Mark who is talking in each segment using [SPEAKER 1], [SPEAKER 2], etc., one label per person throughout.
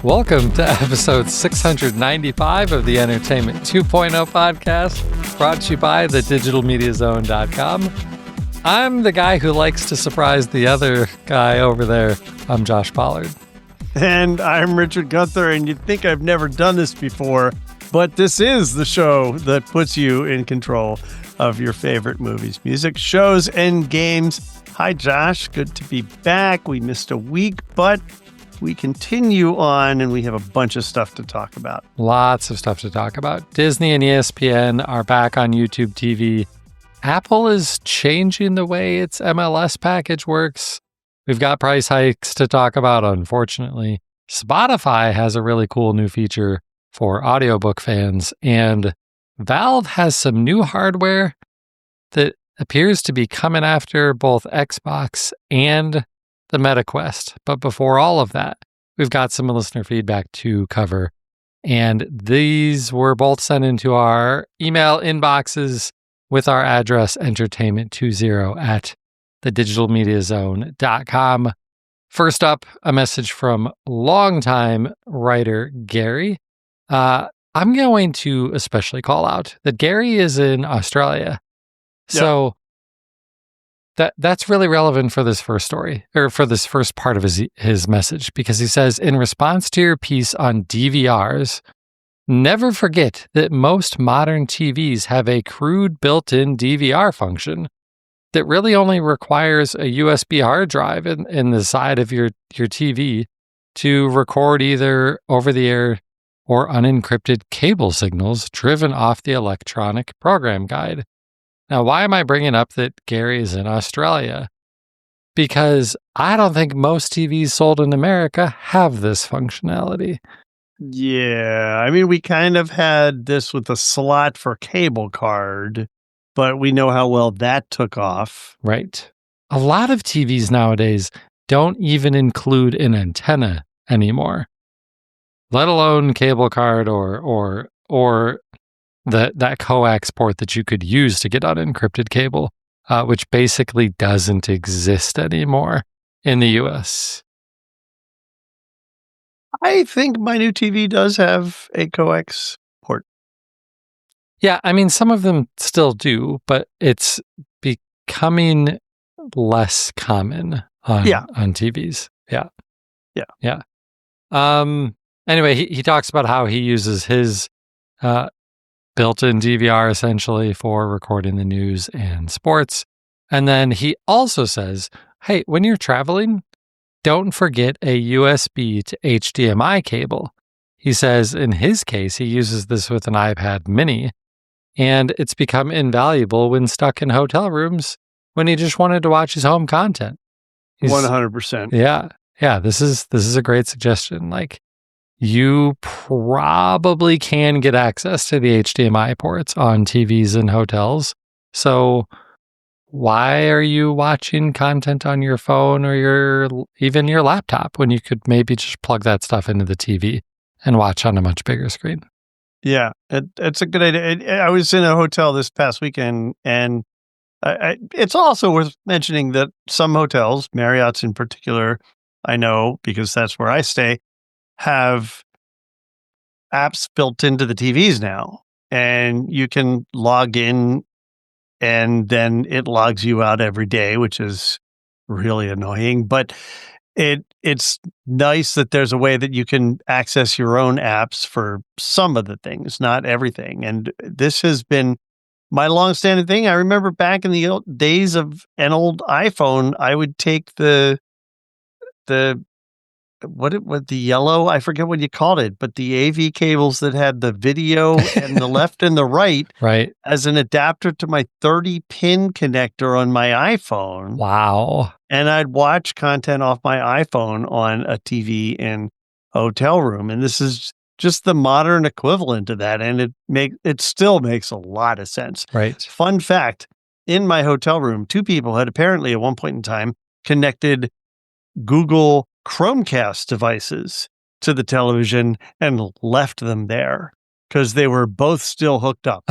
[SPEAKER 1] Welcome to episode 695 of the Entertainment 2.0 podcast, brought to you by thedigitalmediazone.com. I'm the guy who likes to surprise the other guy over there. I'm Josh Pollard.
[SPEAKER 2] And I'm Richard Gunther, and you'd think I've never done this before, but this is the show that puts you in control of your favorite movies, music, shows, and games. Hi, Josh. Good to be back. We missed a week, but we continue on, and we have a bunch of stuff to talk about.
[SPEAKER 1] Lots of stuff to talk about. Disney and ESPN are back on YouTube TV. Apple is changing the way its MLS package works. We've got price hikes to talk about, unfortunately. Spotify has a really cool new feature for audiobook fans, and Valve has some new hardware that appears to be coming after both Xbox and the Meta Quest. But before all of that, we've got some listener feedback to cover. And these were both sent into our email inboxes with our address entertainment20@thedigitalmediazone.com. First up, a message from longtime writer Gary. I'm going to especially call out that Gary is in Australia.
[SPEAKER 2] Yep.
[SPEAKER 1] So that's really relevant for this first story, or for this first part of his message, because he says, in response to your piece on DVRs, never forget that most modern TVs have a crude built-in DVR function that really only requires a USB hard drive in the side of your TV to record either over-the-air or unencrypted cable signals driven off the electronic program guide. Now, why am I bringing up that Gary is in Australia? Because I don't think most TVs sold in America have this functionality.
[SPEAKER 2] Yeah, I mean, we kind of had this with a slot for cable card, but we know how well that took off.
[SPEAKER 1] Right. A lot of TVs nowadays don't even include an antenna anymore, let alone cable card or that coax port that you could use to get unencrypted cable, which basically doesn't exist anymore in the US.
[SPEAKER 2] I think my new TV does have a coax port.
[SPEAKER 1] Yeah, I mean, some of them still do, but it's becoming less common on TVs. Yeah. Anyway, he talks about how he uses his built-in DVR essentially for recording the news and sports. And then he also says, hey, when you're traveling, don't forget a USB to HDMI cable. He says in his case, he uses this with an iPad mini, and it's become invaluable when stuck in hotel rooms when he just wanted to watch his home content.
[SPEAKER 2] 100%.
[SPEAKER 1] Yeah. This is a great suggestion. Like, you probably can get access to the HDMI ports on TVs in hotels. So why are you watching content on your phone or even your laptop when you could maybe just plug that stuff into the TV and watch on a much bigger screen?
[SPEAKER 2] Yeah, it's a good idea. I was in a hotel this past weekend, and it's also worth mentioning that some hotels, Marriott's in particular, I know because that's where I stay, have apps built into the TVs now, and you can log in and then it logs you out every day, which is really annoying, but it's nice that there's a way that you can access your own apps for some of the things, not everything. And this has been my long-standing thing. I remember back in the old days of an old iPhone, I would take the yellow, I forget what you called it, but the AV cables that had the video and the left and the right as an adapter to my 30-pin connector on my iPhone.
[SPEAKER 1] Wow.
[SPEAKER 2] And I'd watch content off my iPhone on a TV in a hotel room. And this is just the modern equivalent to that. And it still makes a lot of sense.
[SPEAKER 1] Right.
[SPEAKER 2] Fun fact, in my hotel room, two people had apparently at one point in time connected Google Chromecast devices to the television and left them there because they were both still hooked up.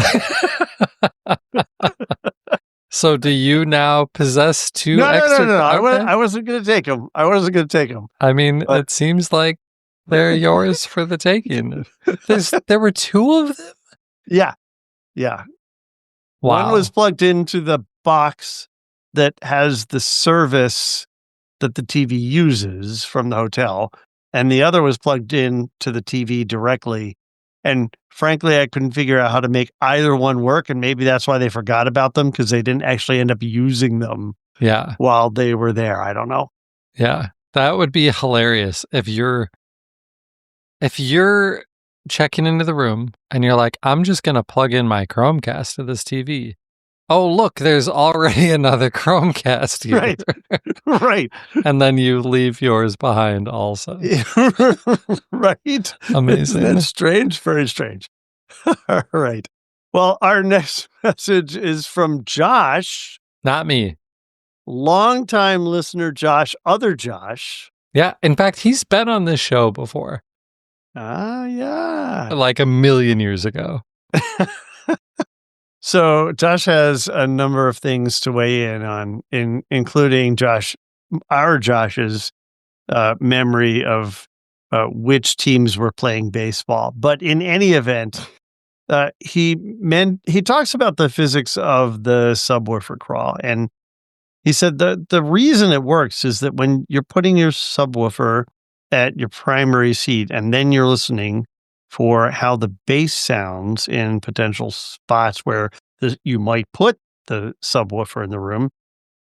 [SPEAKER 1] So do you now possess two
[SPEAKER 2] No.
[SPEAKER 1] extra?
[SPEAKER 2] I
[SPEAKER 1] Okay.
[SPEAKER 2] wasn't going to take them. I wasn't going to take them.
[SPEAKER 1] I mean,
[SPEAKER 2] But-
[SPEAKER 1] it seems like they're yours for the taking. There were two of them?
[SPEAKER 2] Yeah.
[SPEAKER 1] Wow.
[SPEAKER 2] One was plugged into the box that has the service that the TV uses from the hotel, and the other was plugged in to the TV directly. And frankly, I couldn't figure out how to make either one work, and maybe that's why they forgot about them, because they didn't actually end up using them
[SPEAKER 1] Yeah.
[SPEAKER 2] while they were there. I don't know.
[SPEAKER 1] Yeah. That would be hilarious if you're checking into the room and you're like, I'm just going to plug in my Chromecast to this TV. Oh, look, there's already another Chromecast here.
[SPEAKER 2] Right. Right.
[SPEAKER 1] And then you leave yours behind also.
[SPEAKER 2] Right.
[SPEAKER 1] Amazing.
[SPEAKER 2] Isn't that strange? Very strange. All right. Well, our next message is from Josh.
[SPEAKER 1] Not me.
[SPEAKER 2] Longtime listener Josh, other Josh.
[SPEAKER 1] Yeah. In fact, he's been on this show before.
[SPEAKER 2] Yeah.
[SPEAKER 1] Like a million years ago.
[SPEAKER 2] So Josh has a number of things to weigh in on, including our Josh's memory of which teams were playing baseball. But in any event, he talks about the physics of the subwoofer crawl, and he said the reason it works is that when you're putting your subwoofer at your primary seat and then you're listening for how the bass sounds in potential spots where you might put the subwoofer in the room,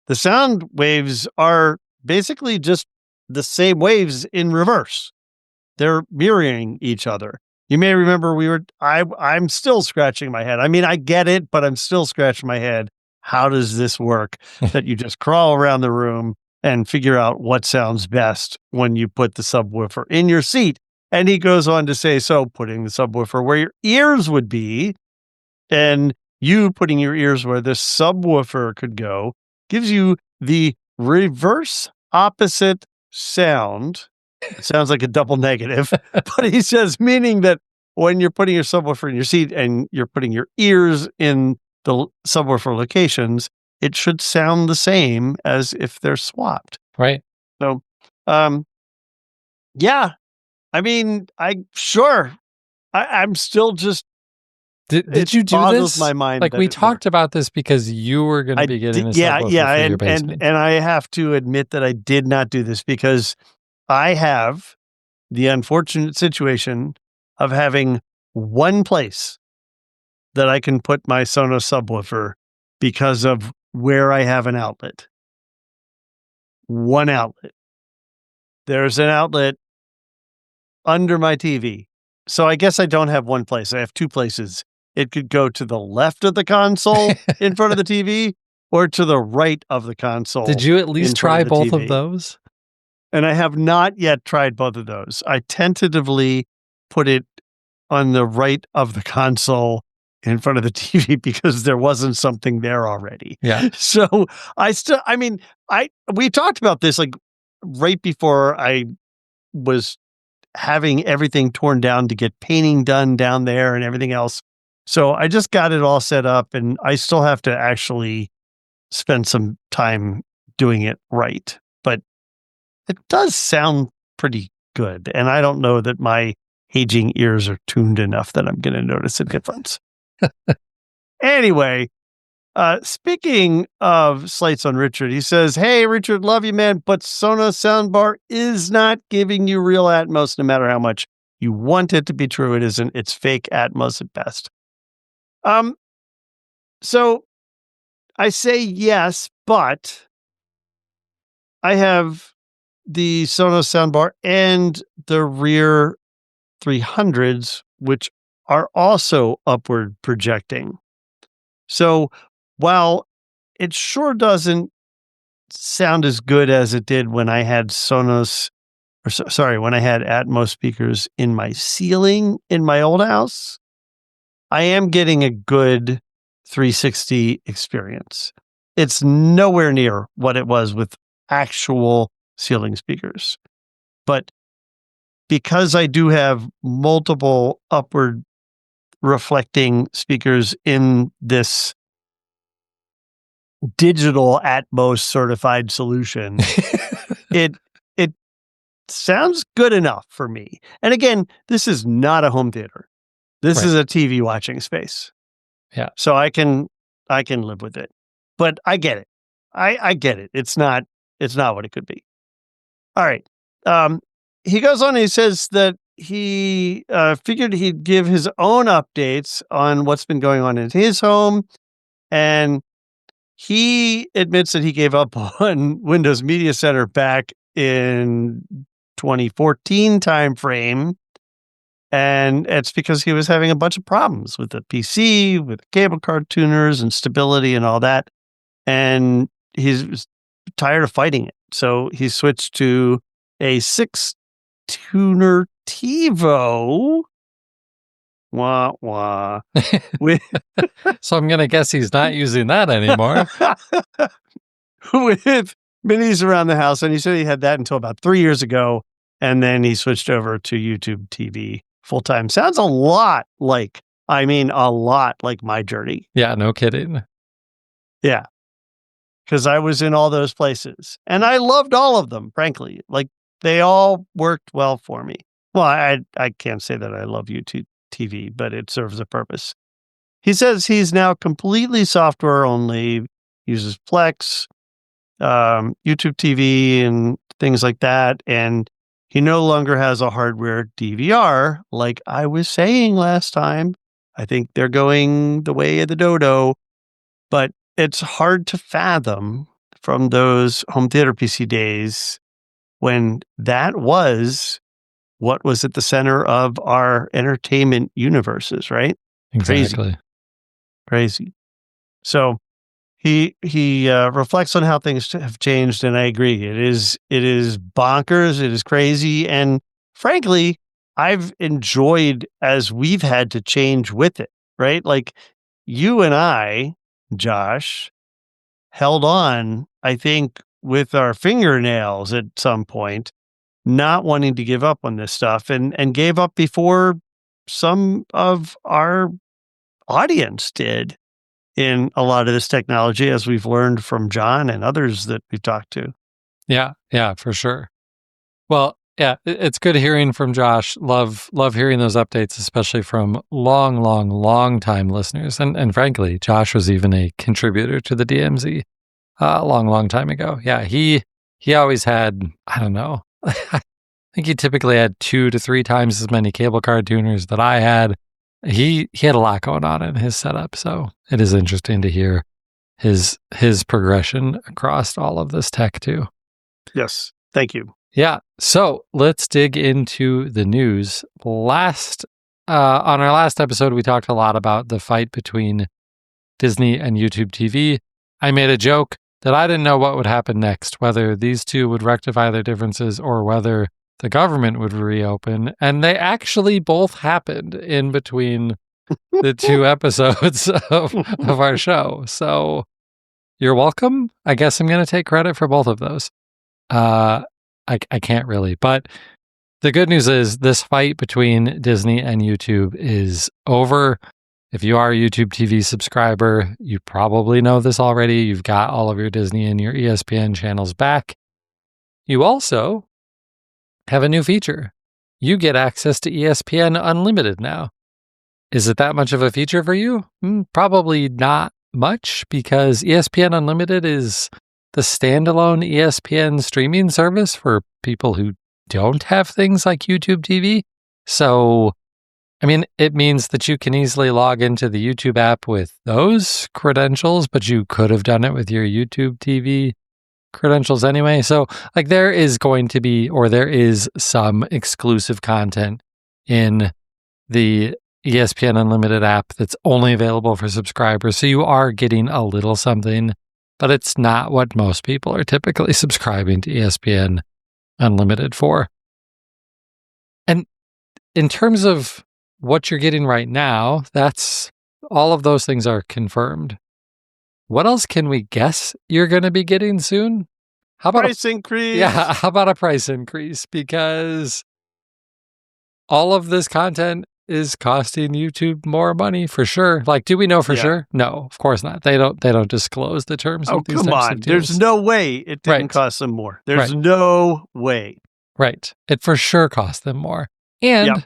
[SPEAKER 2] the sound waves are basically just the same waves in reverse. They're mirroring each other. You may remember I'm still scratching my head. I mean, I get it, but I'm still scratching my head. How does this work? That you just crawl around the room and figure out what sounds best when you put the subwoofer in your seat. And he goes on to say, so putting the subwoofer where your ears would be and you putting your ears where the subwoofer could go gives you the reverse opposite sound. It sounds like a double negative, but he says, meaning that when you're putting your subwoofer in your seat and you're putting your ears in the subwoofer locations, it should sound the same as if they're swapped.
[SPEAKER 1] Right.
[SPEAKER 2] So, yeah, I mean, I'm still just.
[SPEAKER 1] Did you do this?
[SPEAKER 2] My mind.
[SPEAKER 1] Like we talked about this because you were going to be getting a subwoofer for your basement.
[SPEAKER 2] And I have to admit that I did not do this because I have the unfortunate situation of having one place that I can put my Sonos subwoofer because of where I have an outlet. One outlet. There's an outlet under my TV. So I guess I don't have one place. I have two places. It could go to the left of the console in front of the TV or to the right of the console.
[SPEAKER 1] Did you at least try both of those?
[SPEAKER 2] And I have not yet tried both of those. I tentatively put it on the right of the console in front of the TV because there wasn't something there already.
[SPEAKER 1] Yeah.
[SPEAKER 2] So we talked about this like right before I was having everything torn down to get painting done down there and everything else. So I just got it all set up and I still have to actually spend some time doing it right. But it does sound pretty good. And I don't know that my aging ears are tuned enough that I'm going to notice a difference. Anyway, speaking of Slights on Richard, he says, hey, Richard, love you, man, but Sonos soundbar is not giving you real Atmos no matter how much you want it to be true. It isn't. It's fake Atmos at best. So I say yes, but I have the Sonos soundbar and the rear 300s, which are also upward projecting. So while it sure doesn't sound as good as it did when I had when I had Atmos speakers in my ceiling in my old house, I am getting a good 360 experience. It's nowhere near what it was with actual ceiling speakers. But because I do have multiple upward reflecting speakers in this digital Atmos certified solution, it sounds good enough for me. And again, this is not a home theater. This
[SPEAKER 1] Right.
[SPEAKER 2] is a TV watching space.
[SPEAKER 1] Yeah.
[SPEAKER 2] So I can live with it. But I get it. I get it. It's not what it could be. All right. He goes on and he says that he figured he'd give his own updates on what's been going on in his home. And he admits that he gave up on Windows Media Center back in 2014 timeframe. And it's because he was having a bunch of problems with the PC, with cable card tuners and stability and all that. And he's tired of fighting it. So he switched to a 6-tuner TiVo. Wah, wah. With,
[SPEAKER 1] So I'm going to guess he's not using that anymore.
[SPEAKER 2] with minis around the house. And he said he had that until about 3 years ago. And then he switched over to YouTube TV full time. Sounds a lot like my journey.
[SPEAKER 1] Yeah, no kidding.
[SPEAKER 2] Yeah. Because I was in all those places. And I loved all of them, frankly. Like, they all worked well for me. Well, I can't say that I love YouTube TV, but it serves a purpose. He says he's now completely software only, uses Plex, YouTube TV, and things like that. And he no longer has a hardware DVR, like I was saying last time. I think they're going the way of the dodo, but it's hard to fathom from those home theater PC days when that was what was at the center of our entertainment universes, right?
[SPEAKER 1] Exactly.
[SPEAKER 2] Crazy. So he reflects on how things have changed, and I agree. It is bonkers. It is crazy, and frankly, I've enjoyed as we've had to change with it. Right, like you and I, Josh, held on. I think with our fingernails at some point, not wanting to give up on this stuff, and gave up before some of our audience did in a lot of this technology, as we've learned from John and others that we've talked to.
[SPEAKER 1] Yeah, for sure. Well, yeah, it's good hearing from Josh. Love hearing those updates, especially from long time listeners. And frankly, Josh was even a contributor to the DMZ a long time ago. Yeah, he always had, I don't know, I think he typically had 2 to 3 times as many cable card tuners that I had. He had a lot going on in his setup, so it is interesting to hear his progression across all of this tech too.
[SPEAKER 2] Yes, thank you.
[SPEAKER 1] Yeah, so let's dig into the news. On our last episode, we talked a lot about the fight between Disney and YouTube TV. I made a joke that I didn't know what would happen next, whether these two would rectify their differences or whether the government would reopen, and they actually both happened in between the 2 episodes of our show. So you're welcome. I guess I'm going to take credit for both of those. I can't really, but the good news is this fight between Disney and YouTube is over. If you are a YouTube TV subscriber, you probably know this already. You've got all of your Disney and your ESPN channels back. You also have a new feature. You get access to ESPN Unlimited now. Is it that much of a feature for you? Probably not much, because ESPN Unlimited is the standalone ESPN streaming service for people who don't have things like YouTube TV. So, I mean, it means that you can easily log into the YouTube app with those credentials, but you could have done it with your YouTube TV credentials anyway. So, like, there is some exclusive content in the ESPN Unlimited app that's only available for subscribers. So you are getting a little something, but it's not what most people are typically subscribing to ESPN Unlimited for. And in terms of what you're getting right now, that's all of those things are confirmed. What else can we guess you're going to be getting soon? How about
[SPEAKER 2] price increase?
[SPEAKER 1] Yeah, how about a price increase? Because all of this content is costing YouTube more money for sure. Like, do we know for sure? No, of course not. They don't disclose the terms of these
[SPEAKER 2] come
[SPEAKER 1] types
[SPEAKER 2] on.
[SPEAKER 1] of deals.
[SPEAKER 2] There's no way it didn't cost them more. There's no way.
[SPEAKER 1] Right. It for sure cost them more. And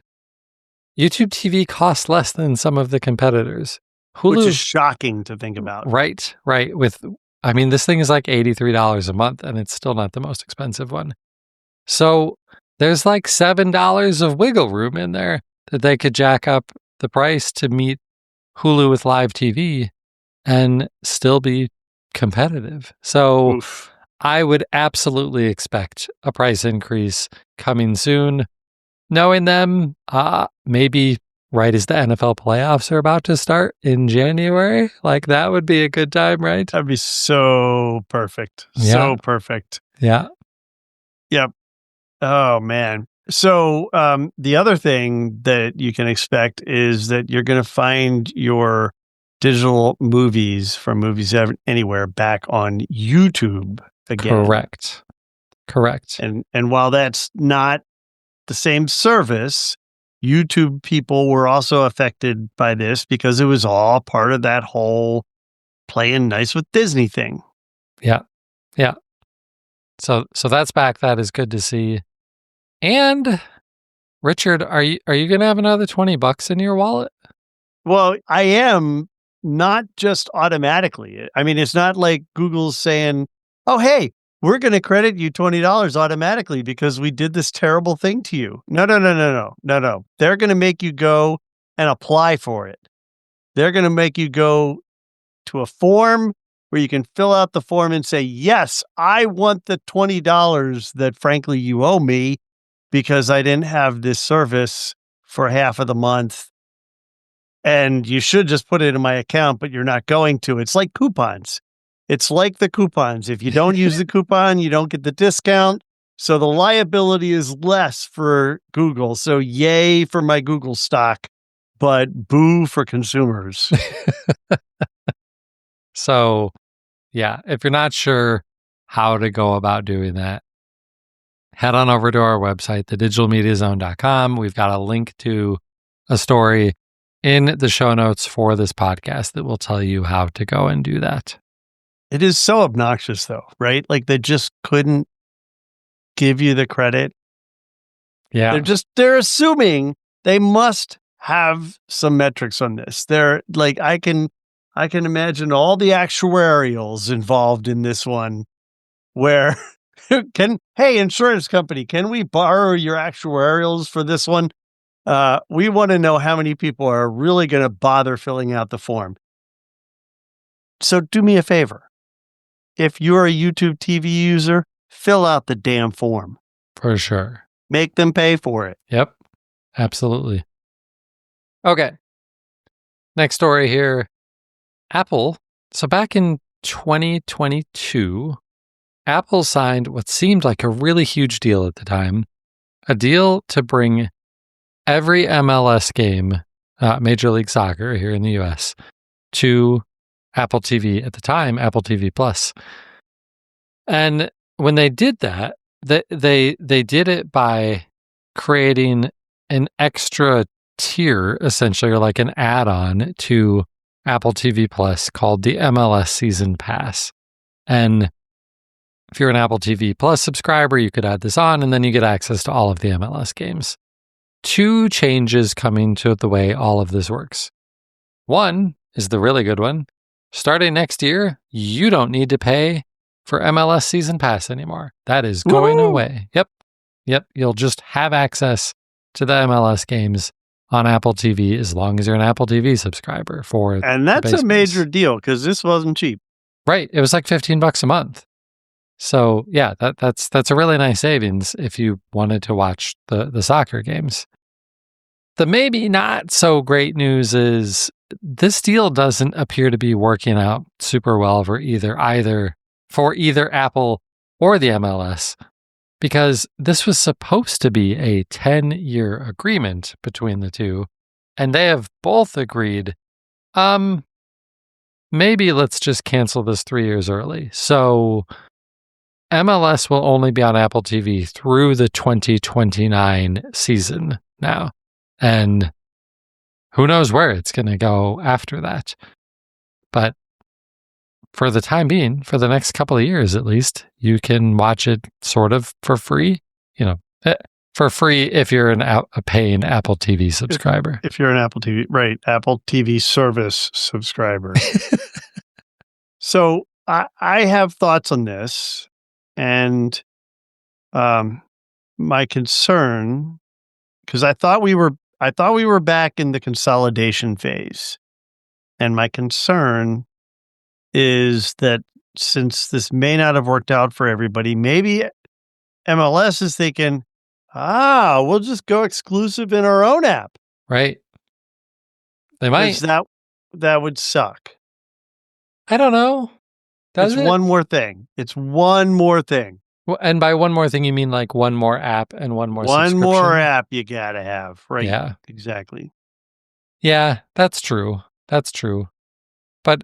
[SPEAKER 1] YouTube TV costs less than some of the competitors. Hulu,
[SPEAKER 2] which is shocking to think about.
[SPEAKER 1] Right. I mean, this thing is like $83 a month, and it's still not the most expensive one. So there's like $7 of wiggle room in there that they could jack up the price to meet Hulu with live TV and still be competitive. So
[SPEAKER 2] Oof.
[SPEAKER 1] I would absolutely expect a price increase coming soon. Knowing them, maybe right as the NFL playoffs are about to start in January. Like, that would be a good time, right?
[SPEAKER 2] That'd be so perfect.
[SPEAKER 1] Yeah.
[SPEAKER 2] So perfect.
[SPEAKER 1] Yeah.
[SPEAKER 2] Yep. Oh, man. So the other thing that you can expect is that you're going to find your digital movies from Movies Anywhere back on YouTube again.
[SPEAKER 1] Correct.
[SPEAKER 2] And while that's not the same service, YouTube people were also affected by this because it was all part of that whole playing nice with Disney thing.
[SPEAKER 1] Yeah. So that's back. That is good to see. And Richard, are you going to have another $20 in your wallet?
[SPEAKER 2] Well, I am, not just automatically. I mean, it's not like Google's saying, "Oh, hey, we're going to credit you $20 automatically because we did this terrible thing to you." No. They're going to make you go and apply for it. They're going to make you go to a form where you can fill out the form and say, "Yes, I want the $20 that frankly you owe me because I didn't have this service for half of the month. And you should just put it in my account, but you're not going to." It's like coupons. It's like the coupons. If you don't use the coupon, you don't get the discount. So the liability is less for Google. So yay for my Google stock, but boo for consumers.
[SPEAKER 1] So, yeah, if you're not sure how to go about doing that, head on over to our website, thedigitalmediazone.com. We've got a link to a story in the show notes for this podcast that will tell you how to go and do that.
[SPEAKER 2] It is so obnoxious, though, right? Like, they just couldn't give you the credit.
[SPEAKER 1] Yeah.
[SPEAKER 2] They're assuming they must have some metrics on this. They're like, I can imagine all the actuarials involved in this one where hey, insurance company, can we borrow your actuarials for this one? We want to know how many people are really going to bother filling out the form. So do me a favor. If you're a YouTube TV user, fill out the damn form.
[SPEAKER 1] For sure.
[SPEAKER 2] Make them pay for it.
[SPEAKER 1] Yep. Absolutely. Okay. Next story here. Apple. So back in 2022, Apple signed what seemed like a really huge deal at the time, a deal to bring every MLS game, Major League Soccer here in the US, to Apple TV at the time, Apple TV Plus. And when they did that, they did it by creating an extra tier, essentially, or like an add-on to Apple TV Plus called the MLS Season Pass. And if you're an Apple TV Plus subscriber, you could add this on, and then you get access to all of the MLS games. 2 changes coming to the way all of this works. One is the really good one. Starting next year, you don't need to pay for MLS Season Pass anymore. That is going away. Yep. You'll just have access to the MLS games on Apple TV as long as you're an Apple TV subscriber for.
[SPEAKER 2] And that's a major deal because this wasn't cheap.
[SPEAKER 1] Right. It was like $15 a month. So yeah, that's a really nice savings if you wanted to watch the soccer games. The maybe not so great news is this deal doesn't appear to be working out super well for either Apple or the MLS, because this was supposed to be a 10-year agreement between the two, and they have both agreed, maybe let's just cancel this 3 years early. So MLS will only be on Apple TV through the 2029 season now. And who knows where it's going to go after that. But for the time being, for the next couple of years at least, you can watch it sort of for free, for free if you're a paying Apple TV subscriber.
[SPEAKER 2] If you're an Apple TV, right, Apple TV service subscriber. So I have thoughts on this, and my concern, because I thought we were back in the consolidation phase, and my concern is that since this may not have worked out for everybody, maybe MLS is thinking, we'll just go exclusive in our own app.
[SPEAKER 1] Right. They might.
[SPEAKER 2] That would suck.
[SPEAKER 1] I don't know.
[SPEAKER 2] It's one more thing. It's one more thing.
[SPEAKER 1] Well, and by one more thing, you mean like one more app and one more subscription?
[SPEAKER 2] One more app you gotta have. Right.
[SPEAKER 1] Yeah.
[SPEAKER 2] Exactly.
[SPEAKER 1] Yeah, that's true. That's true. But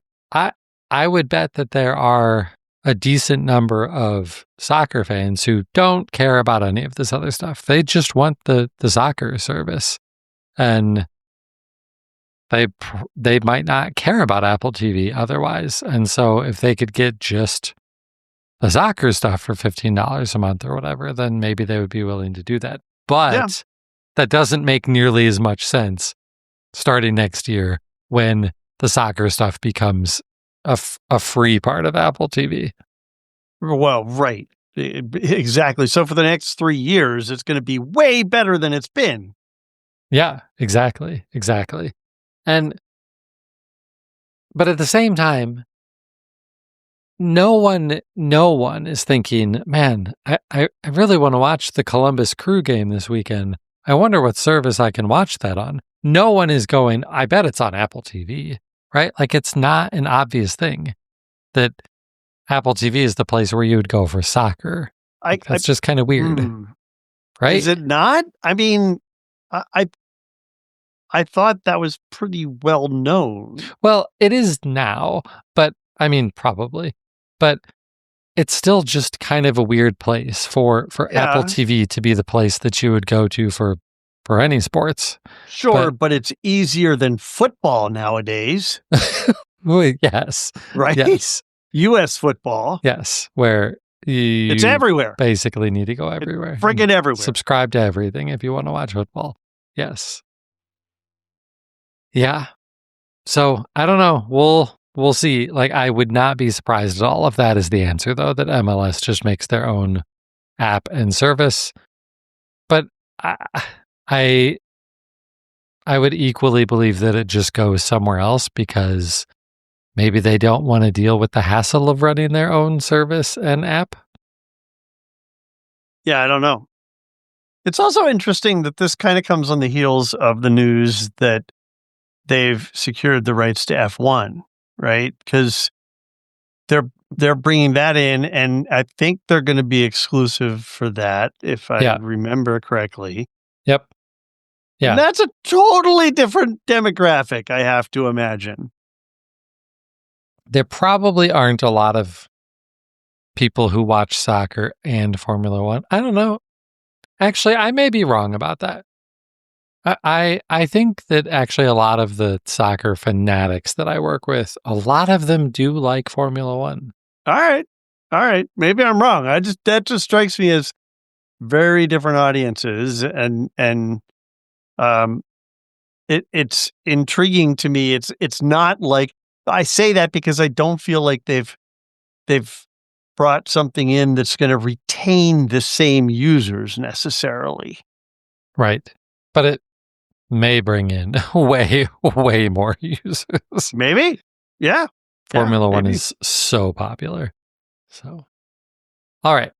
[SPEAKER 1] I would bet that there are a decent number of soccer fans who don't care about any of this other stuff. They just want the soccer service. And they might not care about Apple TV otherwise. And so if they could get just the soccer stuff for $15 a month or whatever, then maybe they would be willing to do that. But that doesn't make nearly as much sense starting next year when the soccer stuff becomes a free part of Apple TV.
[SPEAKER 2] Well, right. Exactly. So for the next 3 years, it's going to be way better than it's been.
[SPEAKER 1] Yeah, exactly. But at the same time, no one is thinking, man, I really want to watch the Columbus Crew game this weekend. I wonder what service I can watch that on. No one is going, I bet it's on Apple TV, right? Like, it's not an obvious thing that Apple TV is the place where you would go for soccer. That's just kind of weird, right?
[SPEAKER 2] Is it not? I mean, I thought that was pretty well known.
[SPEAKER 1] Well, it is now, but I mean, probably. But it's still just kind of a weird place for Apple TV to be the place that you would go to for any sports.
[SPEAKER 2] Sure, but it's easier than football nowadays.
[SPEAKER 1] Well, yes.
[SPEAKER 2] Right?
[SPEAKER 1] Yes.
[SPEAKER 2] U.S. football.
[SPEAKER 1] Yes, where
[SPEAKER 2] it's everywhere.
[SPEAKER 1] Basically need to go everywhere.
[SPEAKER 2] Friggin' everywhere.
[SPEAKER 1] Subscribe to everything if you want to watch football. Yes. Yeah. So, I don't know. We'll see. Like, I would not be surprised at all if that is the answer, though, that MLS just makes their own app and service. But I would equally believe that it just goes somewhere else because maybe they don't want to deal with the hassle of running their own service and app.
[SPEAKER 2] Yeah, I don't know. It's also interesting that this kind of comes on the heels of the news that they've secured the rights to F1, right? Because they're bringing that in, and I think they're going to be exclusive for that, if I remember correctly.
[SPEAKER 1] Yep. Yeah.
[SPEAKER 2] And that's a totally different demographic, I have to imagine.
[SPEAKER 1] There probably aren't a lot of people who watch soccer and Formula One. I don't know. Actually, I may be wrong about that. I think that actually a lot of the soccer fanatics that I work with, a lot of them do like Formula One.
[SPEAKER 2] All right. Maybe I'm wrong. That just strikes me as very different audiences, and it's intriguing to me. It's not like, I say that because I don't feel like they've brought something in that's going to retain the same users necessarily.
[SPEAKER 1] Right. But it may bring in way more users.
[SPEAKER 2] Maybe. Yeah.
[SPEAKER 1] Formula One is so popular. So, all right.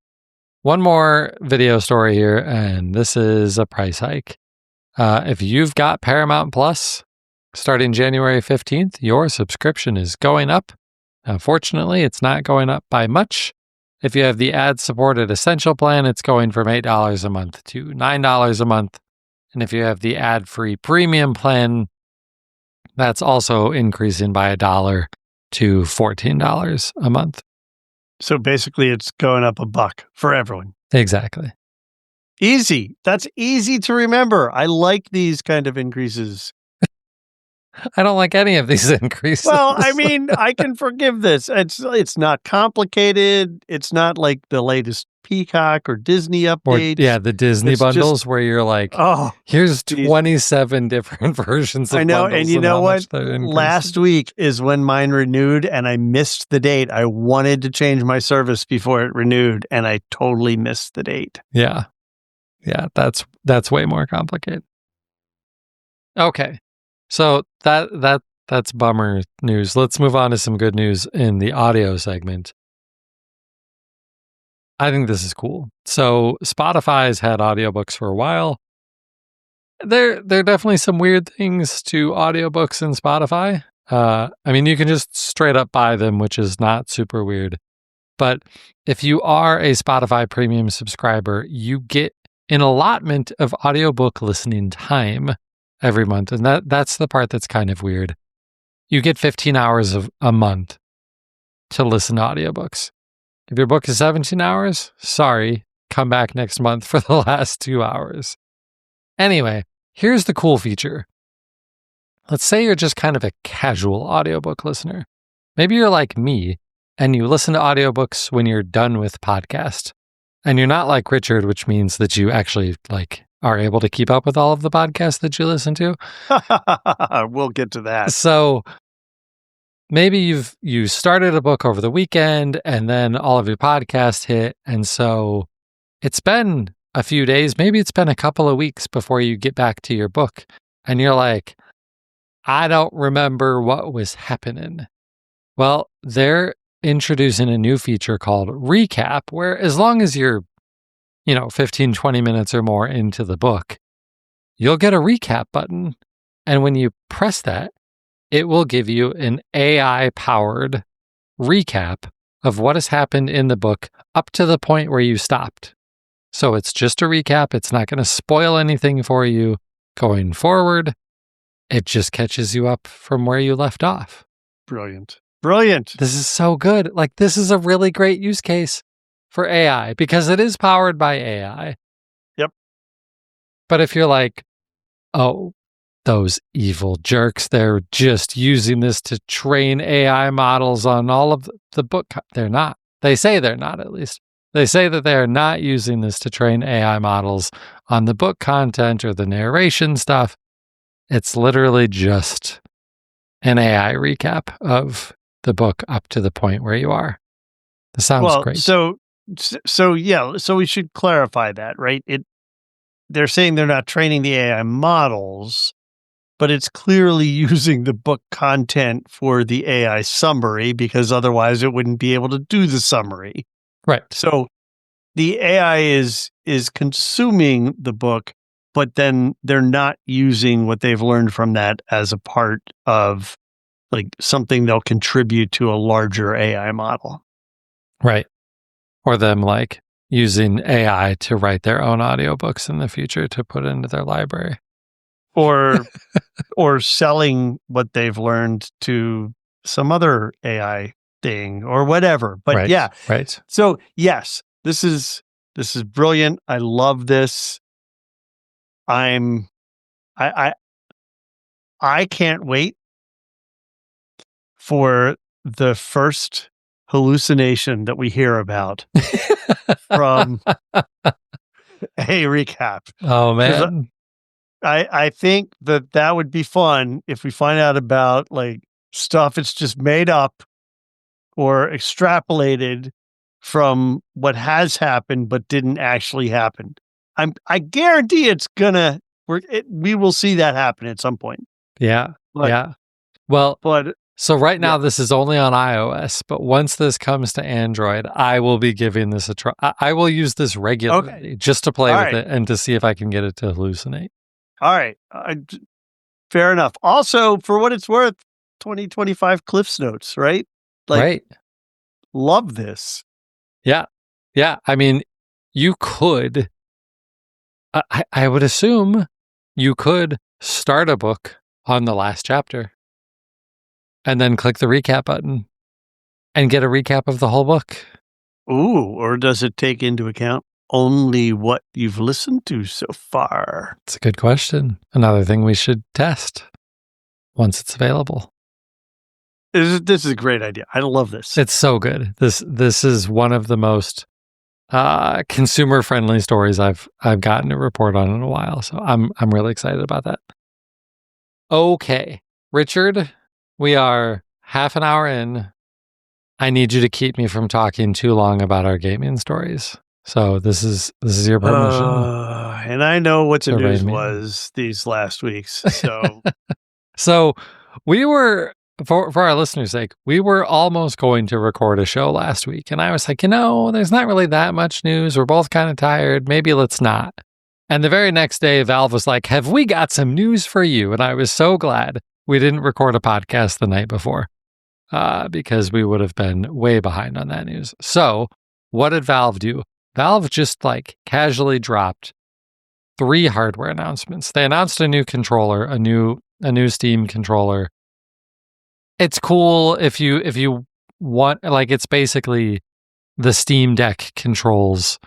[SPEAKER 1] One more video story here, and this is a price hike. If you've got Paramount Plus, starting January 15th, your subscription is going up. Unfortunately, it's not going up by much. If you have the ad-supported Essential plan, it's going from $8 a month to $9 a month. And if you have the ad-free Premium plan, that's also increasing by $1 to $14 a month.
[SPEAKER 2] So basically, it's going up $1 for everyone.
[SPEAKER 1] Exactly.
[SPEAKER 2] Easy. That's easy to remember. I like these kind of increases.
[SPEAKER 1] I don't like any of these increases.
[SPEAKER 2] Well, I mean, I can forgive this. It's not complicated. It's not like the latest Peacock or Disney updates.
[SPEAKER 1] The Disney
[SPEAKER 2] It's just
[SPEAKER 1] bundles where you're like,
[SPEAKER 2] oh,
[SPEAKER 1] here's
[SPEAKER 2] geez.
[SPEAKER 1] 27 different versions of
[SPEAKER 2] I know,
[SPEAKER 1] bundles
[SPEAKER 2] and you know
[SPEAKER 1] how
[SPEAKER 2] what?
[SPEAKER 1] much they're increasing.
[SPEAKER 2] Last week is when mine renewed, and I missed the date. I wanted to change my service before it renewed, and I totally missed the date.
[SPEAKER 1] Yeah, that's way more complicated. Okay, so that's bummer news. Let's move on to some good news in the audio segment. I think this is cool. So Spotify's had audiobooks for a while. There are definitely some weird things to audiobooks in Spotify. I mean, you can just straight up buy them, which is not super weird. But if you are a Spotify premium subscriber, you get an allotment of audiobook listening time every month. And that's the part that's kind of weird. You get 15 hours of a month to listen to audiobooks. If your book is 17 hours, sorry, come back next month for the last 2 hours. Anyway, here's the cool feature. Let's say you're just kind of a casual audiobook listener. Maybe you're like me and you listen to audiobooks when you're done with podcast. And you're not like Richard, which means that you actually are able to keep up with all of the podcasts that you listen to.
[SPEAKER 2] We'll get to that.
[SPEAKER 1] So maybe you started a book over the weekend and then all of your podcasts hit. And so it's been a few days, maybe it's been a couple of weeks before you get back to your book. And you're like, I don't remember what was happening. Well, they're introducing a new feature called Recap, where as long as you're, 15, 20 minutes or more into the book, you'll get a recap button. And when you press that, it will give you an AI-powered recap of what has happened in the book up to the point where you stopped. So it's just a recap. It's not going to spoil anything for you going forward. It just catches you up from where you left off.
[SPEAKER 2] Brilliant.
[SPEAKER 1] This is so good. This is a really great use case for AI because it is powered by AI.
[SPEAKER 2] Yep.
[SPEAKER 1] But if you're like, oh, those evil jerks, they're just using this to train AI models on all of the book. They're not. They say they're not, at least. They say that they are not using this to train AI models on the book content or the narration stuff. It's literally just an AI recap of the book up to the point where you are. This sounds great.
[SPEAKER 2] So we should clarify that, right? They're saying they're not training the AI models, but it's clearly using the book content for the AI summary because otherwise it wouldn't be able to do the summary.
[SPEAKER 1] Right.
[SPEAKER 2] So the AI is consuming the book, but then they're not using what they've learned from that as a part of something they'll contribute to a larger AI model.
[SPEAKER 1] Right. Or them using AI to write their own audiobooks in the future to put into their library.
[SPEAKER 2] Or selling what they've learned to some other AI thing or whatever. But
[SPEAKER 1] right,
[SPEAKER 2] yeah.
[SPEAKER 1] Right.
[SPEAKER 2] So yes, this is brilliant. I love this. I can't wait for the first hallucination that we hear about from a recap.
[SPEAKER 1] Oh man.
[SPEAKER 2] I think that would be fun if we find out about stuff it's just made up or extrapolated from what has happened but didn't actually happen. I guarantee we will see that happen at some point.
[SPEAKER 1] Yeah. Yeah. Well, so right now this is only on iOS, but once this comes to Android, I will be giving this a try. I will use this regularly just to play with it and to see if I can get it to hallucinate.
[SPEAKER 2] All right. Fair enough. Also, for what it's worth, 2025 Cliffs Notes, right?
[SPEAKER 1] Right.
[SPEAKER 2] Love this.
[SPEAKER 1] Yeah. Yeah. I mean, you could, I would assume you could start a book on the last chapter and then click the recap button and get a recap of the whole book.
[SPEAKER 2] Ooh, or does it take into account only what you've listened to so far?
[SPEAKER 1] It's a good question. Another thing we should test. once it's available.
[SPEAKER 2] This is a great idea. I love this.
[SPEAKER 1] It's so good. This is one of the most consumer friendly stories I've gotten to report on in a while. So I'm really excited about that. Okay, Richard, we are half an hour in. I need you to keep me from talking too long about our gaming stories. So this is your permission.
[SPEAKER 2] And I know what the news was these last weeks. So
[SPEAKER 1] so we were, for our listeners' sake, we were almost going to record a show last week. And I was like, there's not really that much news. We're both kind of tired. Maybe let's not. And the very next day, Valve was like, have we got some news for you? And I was so glad we didn't record a podcast the night before because we would have been way behind on that news. So what did Valve do? Valve just casually dropped 3 hardware announcements. They announced a new controller, a new Steam controller. It's cool if you want, it's basically the Steam Deck controls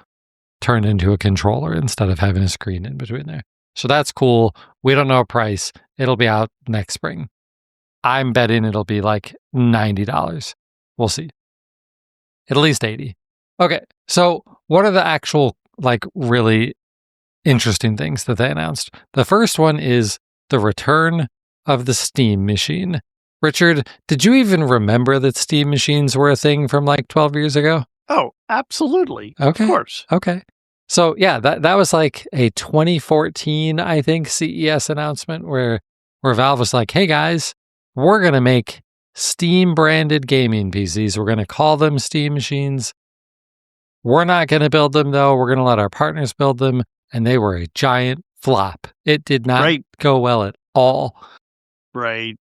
[SPEAKER 1] turned into a controller instead of having a screen in between there. So that's cool. We don't know a price. It'll be out next spring. I'm betting it'll be $90. We'll see. At least $80. Okay, so what are the actual really interesting things that they announced? The first one is the return of the Steam machine. Richard, did you even remember that Steam machines were a thing from 12 years ago?
[SPEAKER 2] Oh, absolutely.
[SPEAKER 1] Okay.
[SPEAKER 2] Of course.
[SPEAKER 1] Okay. So yeah, that was a 2014, I think, CES announcement where Valve was like, hey guys, we're going to make Steam branded gaming PCs. We're going to call them Steam machines. We're not going to build them though. We're going to let our partners build them. And they were a giant flop. It did not go well at all.
[SPEAKER 2] Right.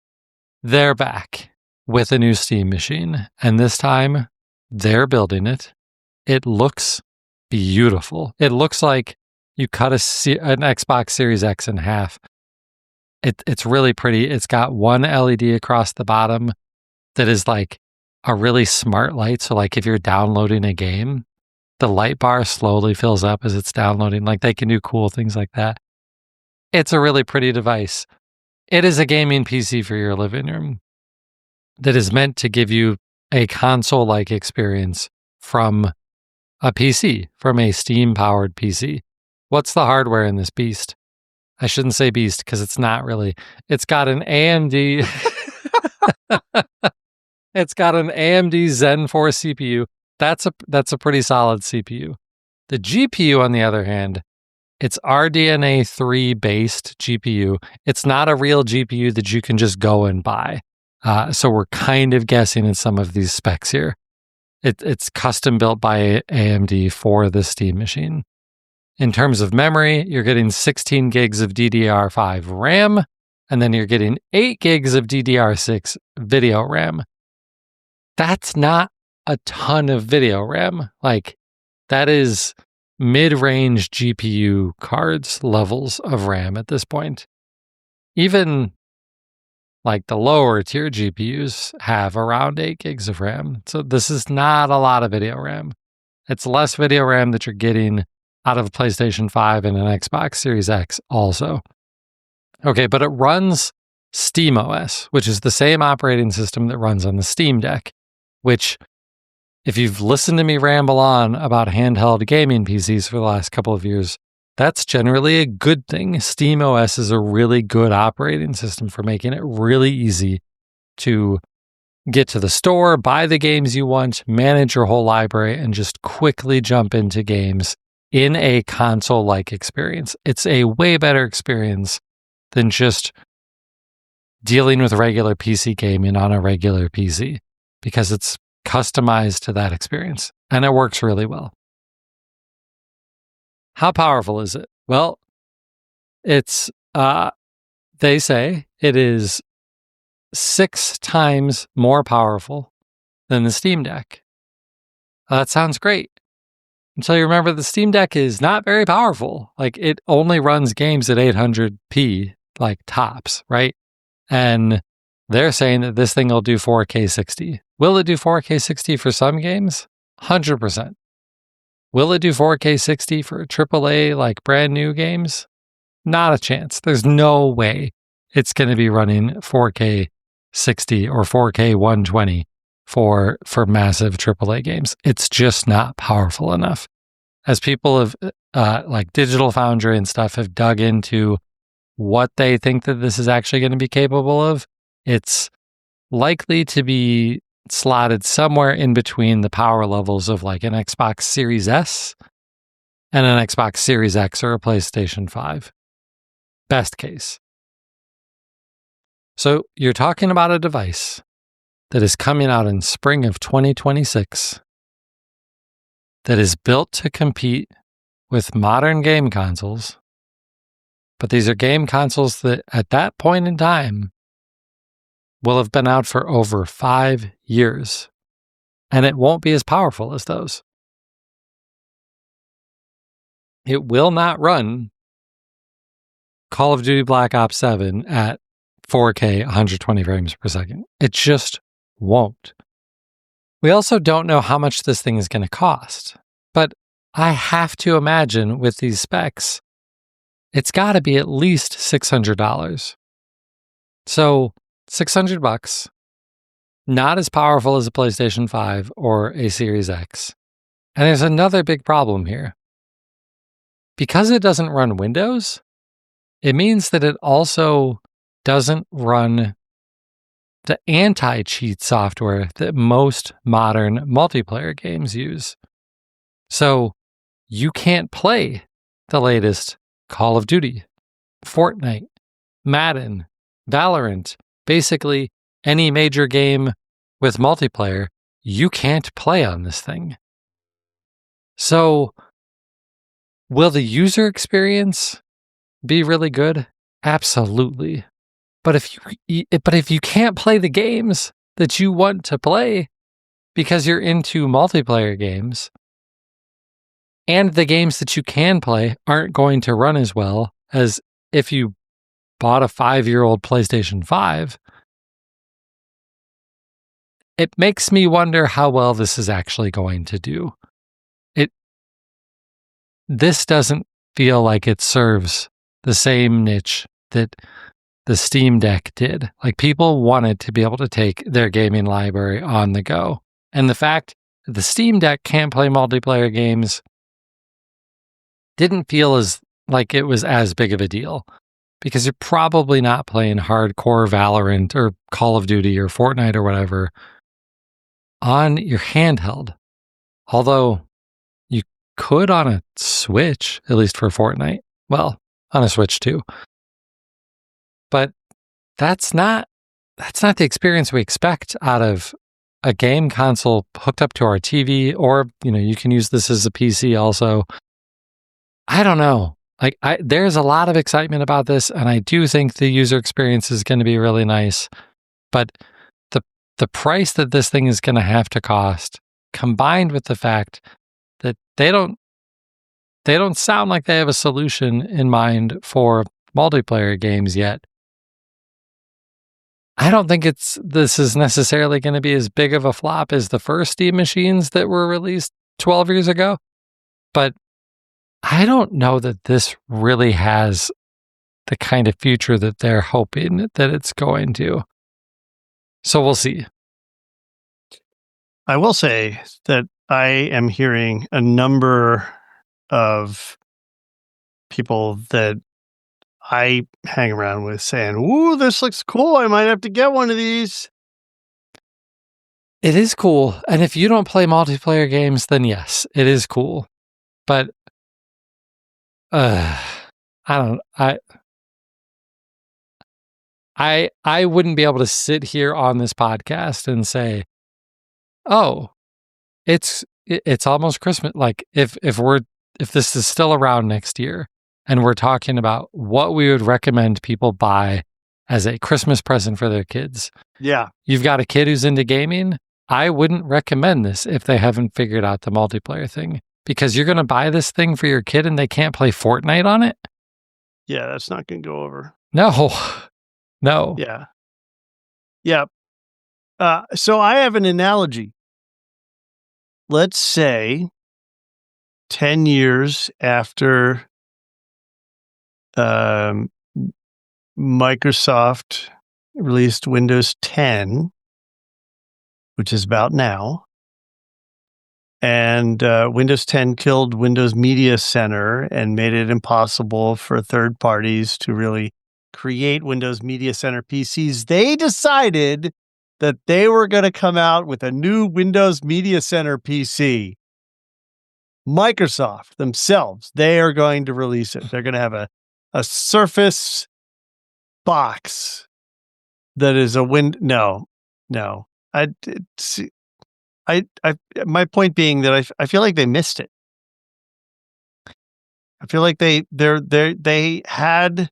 [SPEAKER 1] They're back with a new Steam machine. And this time they're building it. It looks beautiful. It looks like you cut an Xbox Series X in half. It's really pretty. It's got one LED across the bottom that is a really smart light. So if you're downloading a game, the light bar slowly fills up as it's downloading. They can do cool things like that. It's a really pretty device. It is a gaming PC for your living room that is meant to give you a console-like experience from a PC, from a Steam-powered PC. What's the hardware in this beast? I shouldn't say beast because it's not really. It's got an AMD. It's got an AMD Zen 4 CPU. That's a pretty solid CPU. The GPU, on the other hand, it's RDNA 3 based GPU. It's not a real GPU that you can just go and buy. So we're kind of guessing at some of these specs here. It's custom built by AMD for the Steam machine. In terms of memory, you're getting 16 gigs of DDR5 RAM, and then you're getting 8 gigs of DDR6 video RAM. That's not a ton of video RAM. That is mid-range GPU cards levels of RAM at this point. Even the lower tier GPUs have around 8 gigs of RAM. So this is not a lot of video RAM. It's less video RAM that you're getting out of a PlayStation 5 and an Xbox Series X also. Okay, but it runs SteamOS, which is the same operating system that runs on the Steam Deck, which, if you've listened to me ramble on about handheld gaming PCs for the last couple of years, that's generally a good thing. SteamOS is a really good operating system for making it really easy to get to the store, buy the games you want, manage your whole library, and just quickly jump into games in a console-like experience. It's a way better experience than just dealing with regular PC gaming on a regular PC because it's customized to that experience, and it works really well. How powerful is it? Well, it's, they say it is 6 times more powerful than the Steam Deck. That sounds great. Until you remember the Steam Deck is not very powerful. It only runs games at 800p, tops, right? And they're saying that this thing will do 4K 60. Will it do 4K 60 for some games? 100%. Will it do 4K 60 for AAA, brand new games? Not a chance. There's no way it's going to be running 4K 60 or 4K 120 for massive AAA games. It's just not powerful enough. As people have, like Digital Foundry and stuff, have dug into what they think that this is actually going to be capable of, it's likely to be slotted somewhere in between the power levels of like an Xbox Series S and an Xbox Series X or a PlayStation 5. Best case. So you're talking about a device that is coming out in spring of 2026 that is built to compete with modern game consoles. But these are game consoles that at that point in time will have been out for over 5 years. And it won't be as powerful as those. It will not run Call of Duty Black Ops 7 at 4K 120 frames per second. It just won't. We also don't know how much this thing is going to cost. But I have to imagine with these specs, it's got to be at least $600. So $600, not as powerful as a PlayStation 5 or a Series X. And there's another big problem here. Because it doesn't run Windows, it means that it also doesn't run the anti-cheat software that most modern multiplayer games use. So you can't play the latest Call of Duty, Fortnite, Madden, Valorant, basically any major game with multiplayer, you can't play on this thing. So will the user experience be really good? Absolutely. But if you can't play the games that you want to play because you're into multiplayer games, and the games that you can play aren't going to run as well as if you bought a 5-year-old PlayStation 5, it makes me wonder how well this is actually going to do. This doesn't feel like it serves the same niche that the Steam Deck did. Like, people wanted to be able to take their gaming library on the go. And the fact that the Steam Deck can't play multiplayer games didn't feel as like it was as big of a deal, because you're probably not playing hardcore Valorant or Call of Duty or Fortnite or whatever on your handheld. Although you could on a Switch, at least for Fortnite. Well, on a Switch too. But that's not the experience we expect out of a game console hooked up to our TV, or, you can use this as a PC also. I don't know. Like, there's a lot of excitement about this, and I do think the user experience is going to be really nice. But the price that this thing is going to have to cost, combined with the fact that they don't sound like they have a solution in mind for multiplayer games yet, I don't think this is necessarily going to be as big of a flop as the first Steam machines that were released 12 years ago. But I don't know that this really has the kind of future that they're hoping that it's going to. So we'll see.
[SPEAKER 2] I will say that I am hearing a number of people that I hang around with saying, "Ooh, this looks cool. I might have to get one of these."
[SPEAKER 1] It is cool. And if you don't play multiplayer games, then yes, it is cool. But I wouldn't be able to sit here on this podcast and say, "Oh, it's almost Christmas." Like, if this is still around next year and we're talking about what we would recommend people buy as a Christmas present for their kids.
[SPEAKER 2] Yeah.
[SPEAKER 1] You've got a kid who's into gaming, I wouldn't recommend this if they haven't figured out the multiplayer thing, because you're going to buy this thing for your kid and they can't play Fortnite on it.
[SPEAKER 2] Yeah, that's not going to go over.
[SPEAKER 1] No.
[SPEAKER 2] Yeah. Yeah. So I have an analogy. Let's say 10 years after Microsoft released Windows 10, which is about now. And Windows 10 killed Windows Media Center and made it impossible for third parties to really create Windows Media Center PCs. They decided that they were going to come out with a new Windows Media Center PC. Microsoft themselves, they are going to release it. They're going to have a Surface box that is a no. My point being that I feel like they missed it. I feel like they had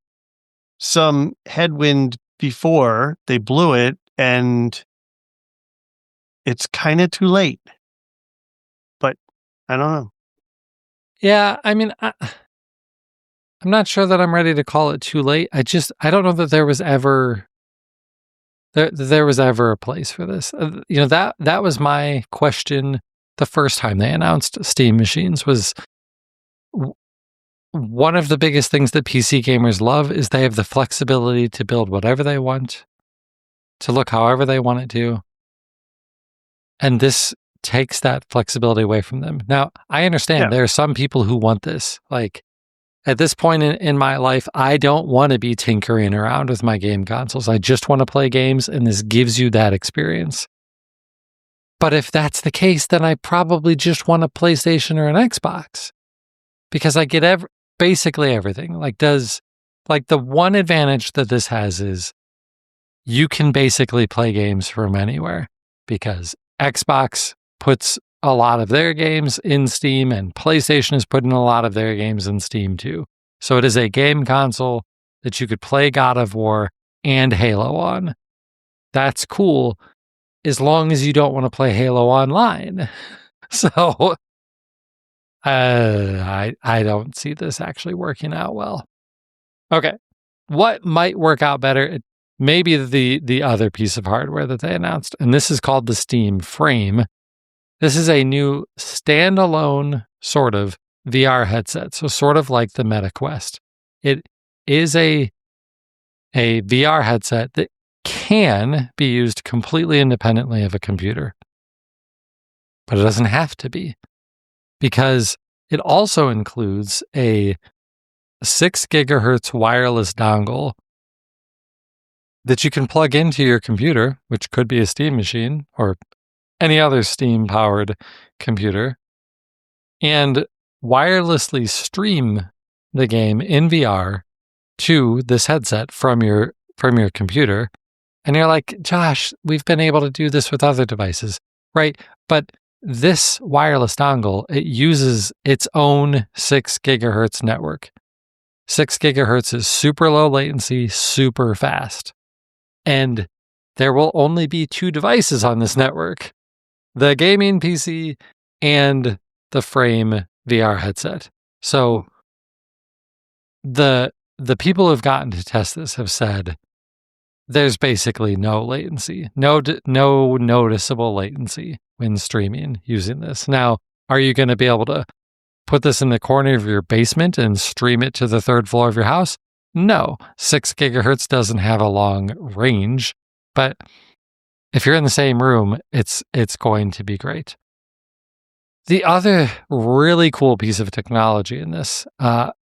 [SPEAKER 2] some headwind before they blew it, and it's kind of too late. But I don't know.
[SPEAKER 1] Yeah, I mean, I'm not sure that I'm ready to call it too late. I don't know that there was ever a place for this. That was my question the first time they announced Steam machines. Was one of the biggest things that PC gamers love is they have the flexibility to build whatever they want, to look however they want it to. And this takes that flexibility away from them. Now, I understand there are some people who want this. Like, at this point in my life, I don't want to be tinkering around with my game consoles. I just want to play games, and this gives you that experience. But if that's the case, then I probably just want a PlayStation or an Xbox, because I get basically everything. The one advantage that this has is you can basically play games from anywhere, because Xbox puts a lot of their games in Steam, and PlayStation is putting a lot of their games in Steam too. So it is a game console that you could play God of War and Halo on. That's cool, as long as you don't want to play Halo online. So I don't see this actually working out well. Okay, what might work out better? Maybe the other piece of hardware that they announced, and this is called the Steam Frame. This is a new standalone sort of VR headset, so sort of like the Meta Quest. It is a VR headset that can be used completely independently of a computer, but it doesn't have to be, because it also includes a 6 gigahertz wireless dongle that you can plug into your computer, which could be a Steam machine or any other Steam-powered computer, and wirelessly stream the game in VR to this headset from your computer. And you're like, Josh, we've been able to do this with other devices, right? But this wireless dongle, it uses its own 6 gigahertz network. 6 gigahertz is super low latency, super fast. And there will only be 2 devices on this network: the gaming PC and the Frame VR headset. So the people who've gotten to test this have said there's basically no latency, no noticeable latency when streaming using this. Now, are you going to be able to put this in the corner of your basement and stream it to the 3rd floor of your house? No, 6 gigahertz doesn't have a long range, but if you're in the same room, it's going to be great. The other really cool piece of technology in this,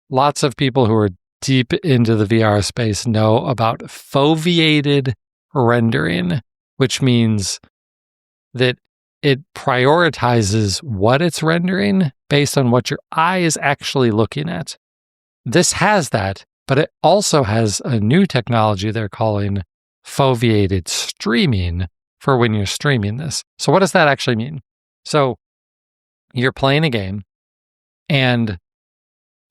[SPEAKER 1] lots of people who are deep into the VR space know about foveated rendering, which means that it prioritizes what it's rendering based on what your eye is actually looking at. This has that, but it also has a new technology they're calling foveated streaming for when you're streaming this. So what does that actually mean? So you're playing a game and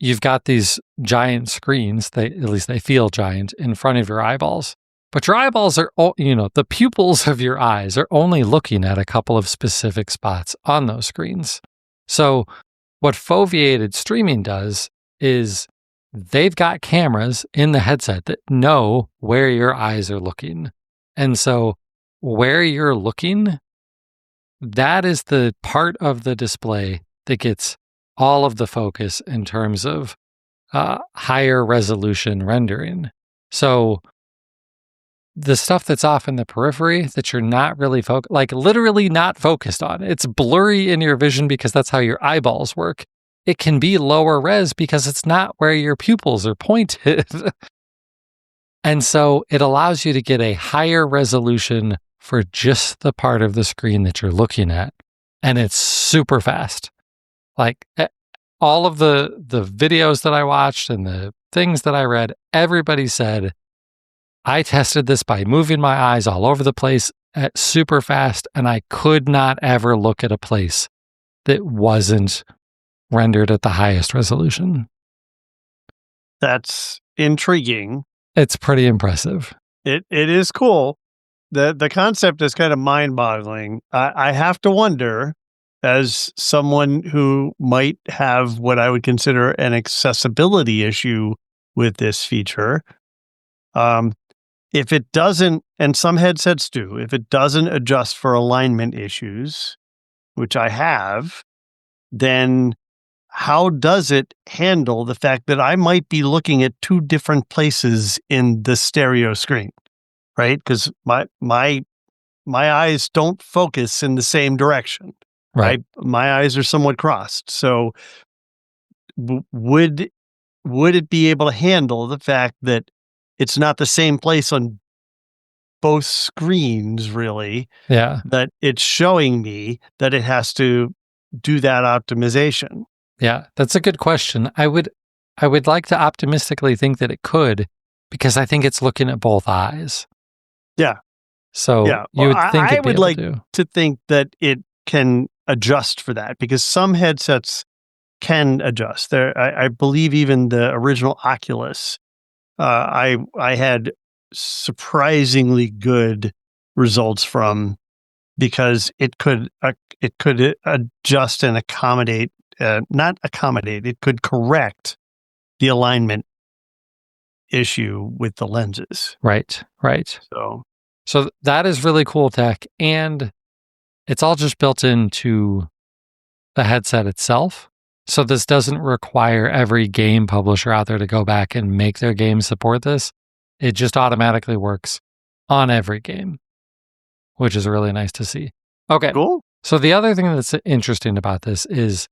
[SPEAKER 1] you've got these giant screens, at least they feel giant, in front of your eyeballs. But your eyeballs are, the pupils of your eyes are only looking at a couple of specific spots on those screens. So what foveated streaming does is they've got cameras in the headset that know where your eyes are looking. And so where you're looking, that is the part of the display that gets all of the focus in terms of higher resolution rendering. So the stuff that's off in the periphery that you're not really like literally not focused on, it's blurry in your vision because that's how your eyeballs work. It can be lower res because it's not where your pupils are pointed. And so it allows you to get a higher resolution for just the part of the screen that you're looking at. And it's super fast. Like all of the videos that I watched and the things that I read, everybody said, I tested this by moving my eyes all over the place at super fast, and I could not ever look at a place that wasn't rendered at the highest resolution.
[SPEAKER 2] That's intriguing.
[SPEAKER 1] It's pretty impressive.
[SPEAKER 2] It is cool. The concept is kind of mind-boggling. I have to wonder, as someone who might have what I would consider an accessibility issue with this feature, if it doesn't, and some headsets do, if it doesn't adjust for alignment issues, which I have, then how does it handle the fact that I might be looking at two different places in the stereo screen, right? Because my eyes don't focus in the same direction, right? My eyes are somewhat crossed. So would it be able to handle the fact that it's not the same place on both screens, really?
[SPEAKER 1] Yeah.
[SPEAKER 2] That it's showing me that it has to do that optimization.
[SPEAKER 1] Yeah, that's a good question. I would like to optimistically think that it could, because I think it's looking at both eyes.
[SPEAKER 2] Yeah.
[SPEAKER 1] So
[SPEAKER 2] yeah.
[SPEAKER 1] you would think
[SPEAKER 2] I would like
[SPEAKER 1] to
[SPEAKER 2] think that it can adjust for that, because some headsets can adjust. There, I believe even the original Oculus, I had surprisingly good results from, because it could adjust and accommodate, not accommodate, it could correct the alignment issue with the lenses.
[SPEAKER 1] Right. So that is really cool tech, and it's all just built into the headset itself. So this doesn't require every game publisher out there to go back and make their game support this. It just automatically works on every game, which is really nice to see. Okay.
[SPEAKER 2] Cool.
[SPEAKER 1] So the other thing that's interesting about this is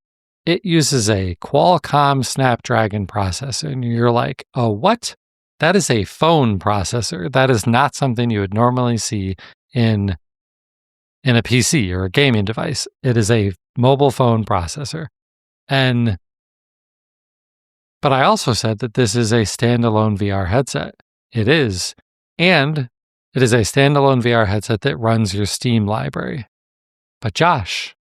[SPEAKER 1] it uses a Qualcomm Snapdragon processor. And you're like, oh, what? That is a phone processor. That is not something you would normally see in a PC or a gaming device. It is a mobile phone processor. But I also said that this is a standalone VR headset. It is. And it is a standalone VR headset that runs your Steam library. But Josh,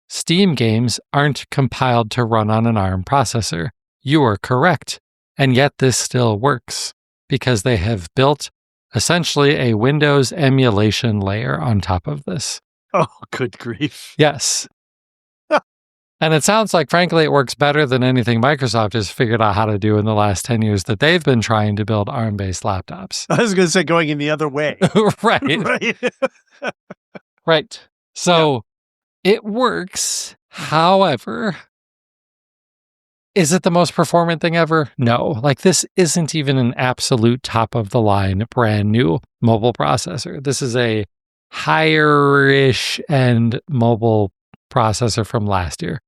[SPEAKER 1] Steam games aren't compiled to run on an ARM processor. You are correct. And yet this still works because they have built essentially a Windows emulation layer on top of this.
[SPEAKER 2] Oh, good grief.
[SPEAKER 1] Yes. And it sounds like, frankly, it works better than anything Microsoft has figured out how to do in the last 10 years that they've been trying to build ARM-based laptops.
[SPEAKER 2] I was going to say going in the other way.
[SPEAKER 1] Right. Right. So it works. However, is it the most performant thing ever? No. Like, this isn't even an absolute top-of-the-line brand new mobile processor. This is a higher-ish end mobile processor from last year.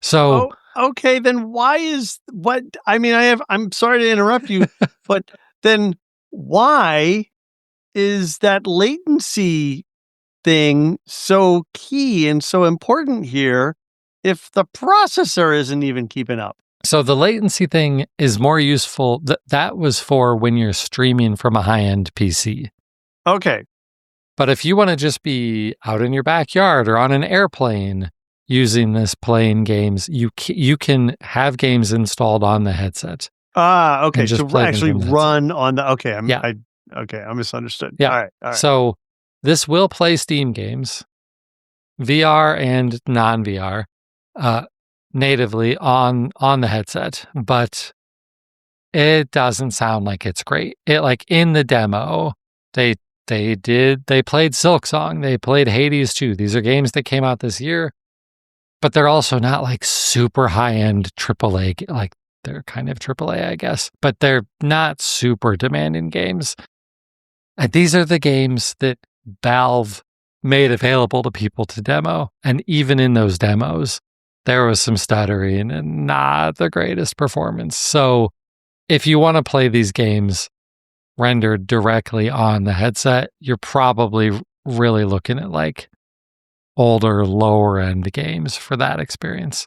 [SPEAKER 1] So,
[SPEAKER 2] okay, then I'm sorry to interrupt you, but then why is that latency thing so key and so important here if the processor isn't even keeping up?
[SPEAKER 1] So the latency thing is more useful. That was for when you're streaming from a high-end PC.
[SPEAKER 2] Okay.
[SPEAKER 1] But if you want to just be out in your backyard or on an airplane using this playing games, you can have games installed on the headset.
[SPEAKER 2] Okay. So actually run on the, okay. I misunderstood.
[SPEAKER 1] Yeah.
[SPEAKER 2] All right.
[SPEAKER 1] So this will play Steam games, VR and non-VR, natively on the headset, but it doesn't sound like it's great. It, like, in the demo, they played Silksong, they played Hades 2. These are games that came out this year, but they're also not like super high-end AAA. Like, they're kind of AAA, I guess, but they're not super demanding games. And these are the games that Valve made available to people to demo. And even in those demos, there was some stuttering and not the greatest performance. So if you want to play these games rendered directly on the headset, you're probably really looking at like older, lower end games for that experience.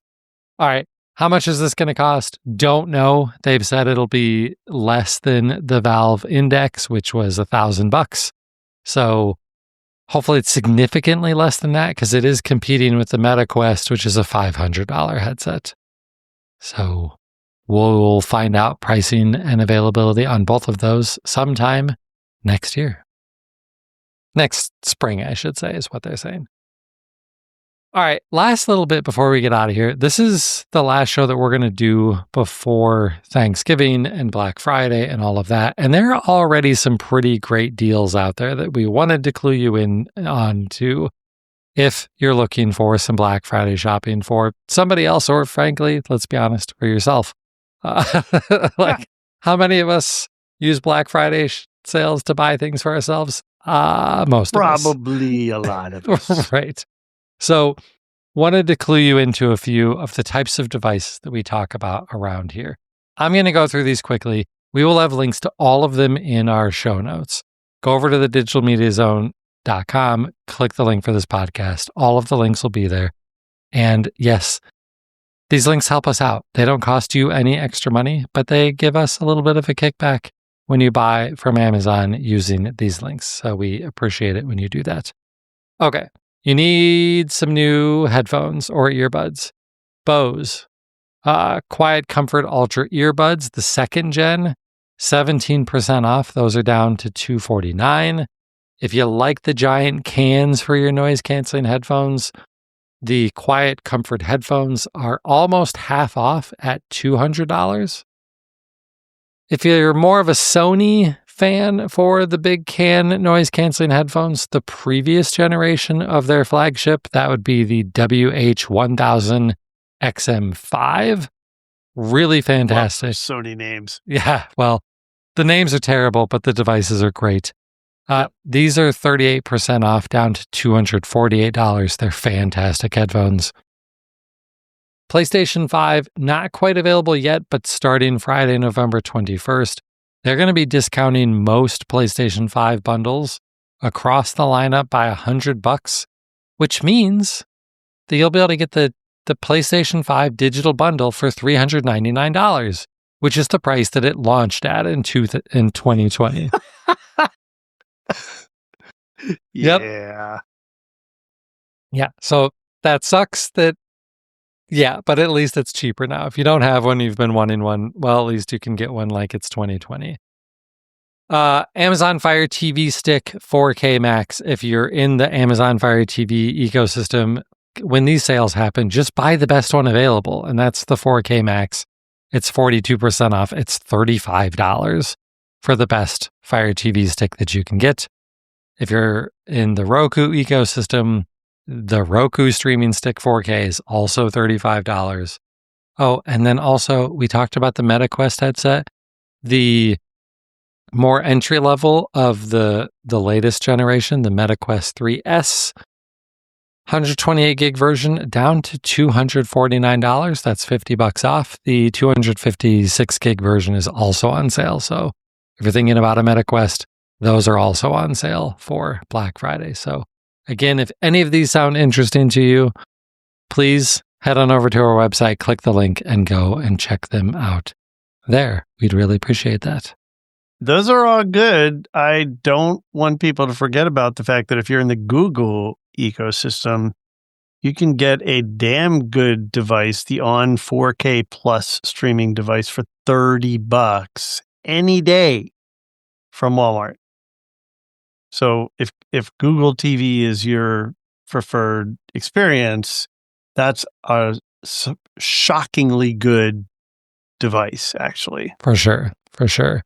[SPEAKER 1] All right. How much is this going to cost? Don't know. They've said it'll be less than the Valve Index, which was $1,000. So hopefully it's significantly less than that because it is competing with the Meta Quest, which is a $500 headset. So we'll find out pricing and availability on both of those sometime next year. Next spring, I should say, is what they're saying. All right, last little bit before we get out of here. This is the last show that we're going to do before Thanksgiving and Black Friday and all of that. And there are already some pretty great deals out there that we wanted to clue you in on to if you're looking for some Black Friday shopping for somebody else, or frankly, let's be honest, for yourself. How many of us use Black Friday sales to buy things for ourselves? Most of us.
[SPEAKER 2] Probably a lot of us.
[SPEAKER 1] Right. So wanted to clue you into a few of the types of devices that we talk about around here. I'm going to go through these quickly. We will have links to all of them in our show notes. Go over to thedigitalmediazone.com, click the link for this podcast. All of the links will be there. And yes, these links help us out. They don't cost you any extra money, but they give us a little bit of a kickback when you buy from Amazon using these links. So we appreciate it when you do that. Okay. You need some new headphones or earbuds. Bose, Quiet Comfort Ultra earbuds, the second gen, 17% off. Those are down to $249. If you like the giant cans for your noise canceling headphones, the Quiet Comfort headphones are almost half off at $200. If you're more of a Sony fan for the big can noise canceling headphones, the previous generation of their flagship, that would be the WH-1000 XM5. Really fantastic.
[SPEAKER 2] Sony names.
[SPEAKER 1] Yeah, well, the names are terrible, but the devices are great. These are 38% off, down to $248. They're fantastic headphones. PlayStation 5, not quite available yet, but starting Friday, November 21st. They're going to be discounting most PlayStation 5 bundles across the lineup by $100, which means that you'll be able to get the PlayStation 5 digital bundle for $399, which is the price that it launched at in 2020.
[SPEAKER 2] Yeah.
[SPEAKER 1] Yeah. So that sucks but at least it's cheaper now. If you don't have one, you've been wanting one, well, at least you can get one like it's 2020. Amazon Fire TV Stick 4K Max. If you're in the Amazon Fire TV ecosystem, when these sales happen, just buy the best one available. And that's the 4K Max. It's 42% off. It's $35 for the best Fire TV stick that you can get. If you're in the Roku ecosystem, the Roku streaming stick 4K is also $35. Oh, and then also we talked about the Meta Quest headset. The more entry level of the latest generation, the Meta Quest 3S, 128 gig version down to $249. That's $50 off. The 256 gig version is also on sale. So if you're thinking about a Meta Quest, those are also on sale for Black Friday. So again, if any of these sound interesting to you, please head on over to our website, click the link, and go and check them out there. We'd really appreciate that.
[SPEAKER 2] Those are all good. I don't want people to forget about the fact that if you're in the Google ecosystem, you can get a damn good device, the On 4K Plus streaming device for $30 any day from Walmart. So if Google TV is your preferred experience, that's a shockingly good device, actually.
[SPEAKER 1] For sure.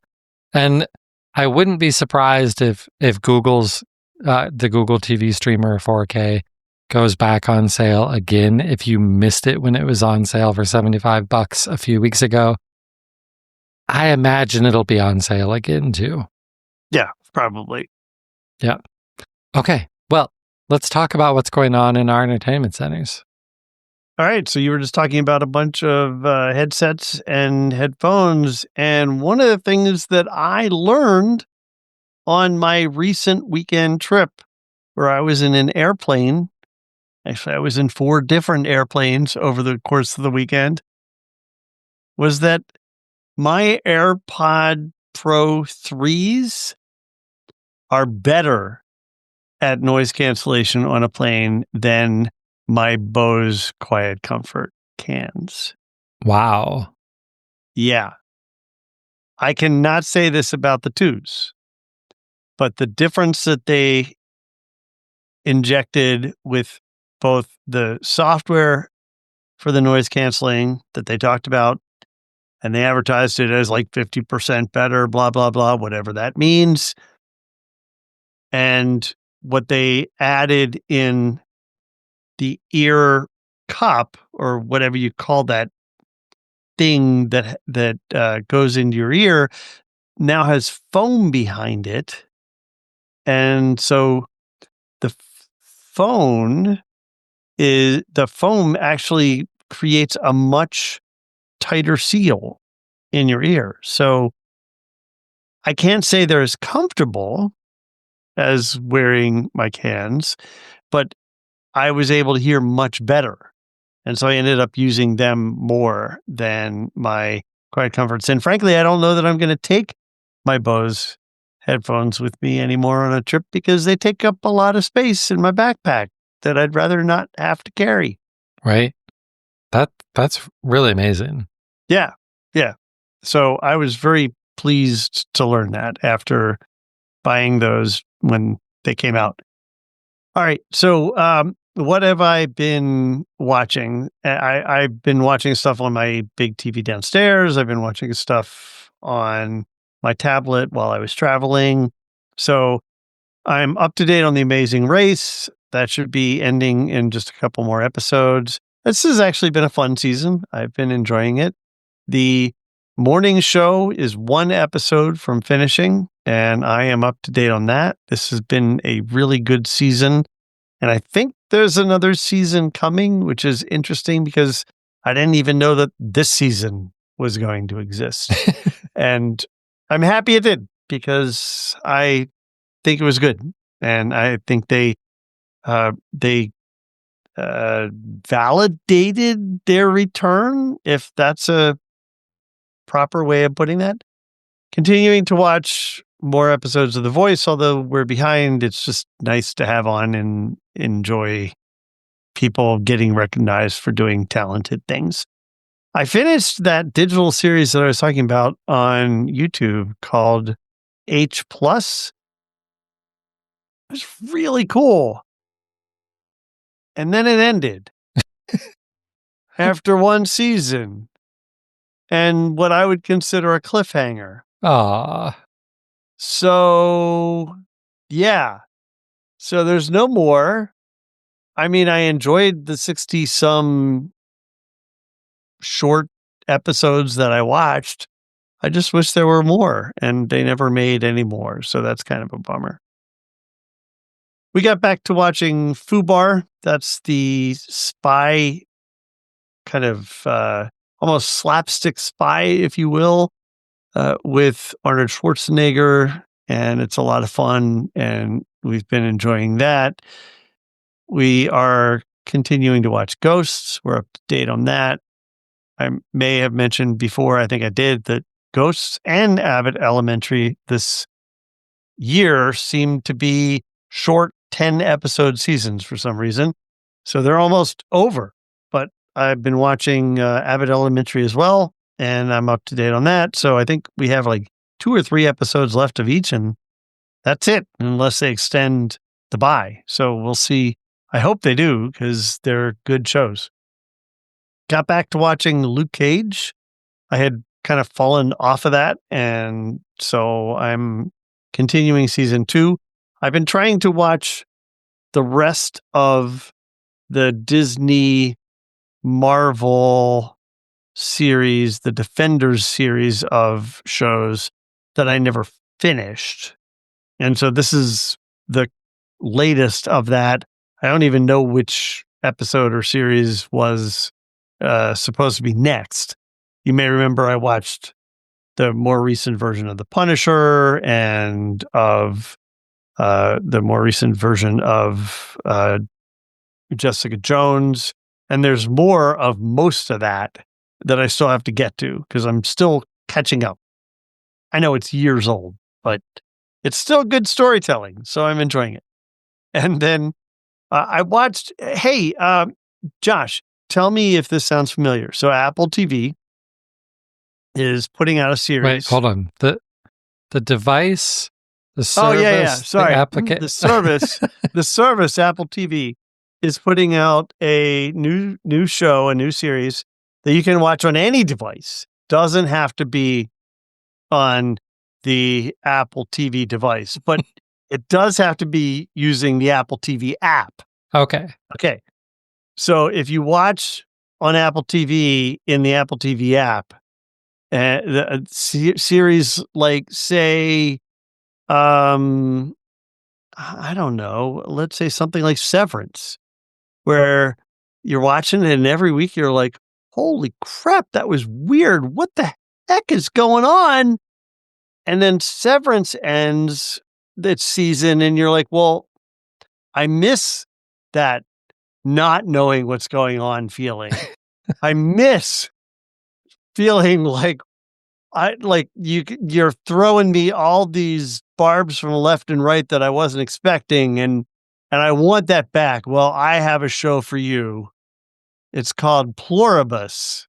[SPEAKER 1] And I wouldn't be surprised if Google's the Google TV streamer 4K goes back on sale again. If you missed it when it was on sale for $75 a few weeks ago, I imagine it'll be on sale again too.
[SPEAKER 2] Yeah, probably.
[SPEAKER 1] Yeah. Okay. Well, let's talk about what's going on in our entertainment centers.
[SPEAKER 2] All right. So you were just talking about a bunch of headsets and headphones. And one of the things that I learned on my recent weekend trip where I was in an airplane, actually, I was in 4 different airplanes over the course of the weekend, was that my AirPod Pro 3s are better at noise cancellation on a plane than my Bose Quiet Comfort cans.
[SPEAKER 1] Wow.
[SPEAKER 2] Yeah. I cannot say this about the 2s, but the difference that they injected with both the software for the noise canceling that they talked about, and they advertised it as like 50% better, blah, blah, blah, whatever that means. And what they added in the ear cup or whatever you call that thing that goes into your ear now has foam behind it. And so the foam actually creates a much tighter seal in your ear. So I can't say they're as comfortable as wearing my cans, but I was able to hear much better. And so I ended up using them more than my Quiet Comforts. And frankly, I don't know that I'm going to take my Bose headphones with me anymore on a trip because they take up a lot of space in my backpack that I'd rather not have to carry.
[SPEAKER 1] Right? That's really amazing.
[SPEAKER 2] Yeah. Yeah. So I was very pleased to learn that after buying those when they came out. All right. So, what have I been watching? I've been watching stuff on my big TV downstairs. I've been watching stuff on my tablet while I was traveling. So I'm up to date on The Amazing Race. That should be ending in just a couple more episodes. This has actually been a fun season. I've been enjoying it. The morning show is 1 episode from finishing, and I am up to date on that. This has been a really good season. And I think there's another season coming, which is interesting because I didn't even know that this season was going to exist. And I'm happy it did because I think it was good. And I think they validated their return, if that's a proper way of putting that. Continuing to watch more episodes of The Voice, although we're behind, it's just nice to have on and enjoy people getting recognized for doing talented things. I finished that digital series that I was talking about on YouTube called H Plus. It was really cool. And then it ended after 1 season and what I would consider a cliffhanger.
[SPEAKER 1] Ah,
[SPEAKER 2] So, yeah. So there's no more. I mean, I enjoyed the 60 some short episodes that I watched. I just wish there were more, and they never made any more. So that's kind of a bummer. We got back to watching Fubar. That's the spy kind of almost slapstick spy, if you will, with Arnold Schwarzenegger. And it's a lot of fun, and we've been enjoying that. We are continuing to watch Ghosts. We're up to date on that. I may have mentioned before, I think I did, that Ghosts and Abbott Elementary this year seem to be short 10-episode seasons for some reason. So they're almost over. But I've been watching Abbott Elementary as well, and I'm up to date on that. So I think we have like 2 or 3 episodes left of each, and that's it, unless they extend the buy. So we'll see. I hope they do because they're good shows. Got back to watching Luke Cage. I had kind of fallen off of that, and so I'm continuing season 2. I've been trying to watch the rest of the Disney Marvel series, the Defenders series of shows that I never finished. And so this is the latest of that. I don't even know which episode or series was supposed to be next. You may remember I watched the more recent version of The Punisher and of the more recent version of Jessica Jones. And there's more of most of that I still have to get to because I'm still catching up. I know it's years old, but it's still good storytelling. So I'm enjoying it. And then I watched, hey, Josh, tell me if this sounds familiar. So Apple TV is putting out a series.
[SPEAKER 1] Wait, hold on. The device, the service,
[SPEAKER 2] oh yeah. Sorry,
[SPEAKER 1] the
[SPEAKER 2] service Apple TV is putting out a new show, a new series that you can watch on any device. Doesn't have to be on the Apple TV device, but it does have to be using the Apple TV app.
[SPEAKER 1] Okay.
[SPEAKER 2] So if you watch on Apple TV in the Apple TV app, the series like say, I don't know, let's say something like Severance, where you're watching it and every week you're like, holy crap, that was weird. What the heck is going on? And then Severance ends its season and you're like, well, I miss that not knowing what's going on feeling. I miss feeling like you're throwing me all these barbs from left and right that I wasn't expecting, and I want that back. Well, I have a show for you. It's called Pluribus.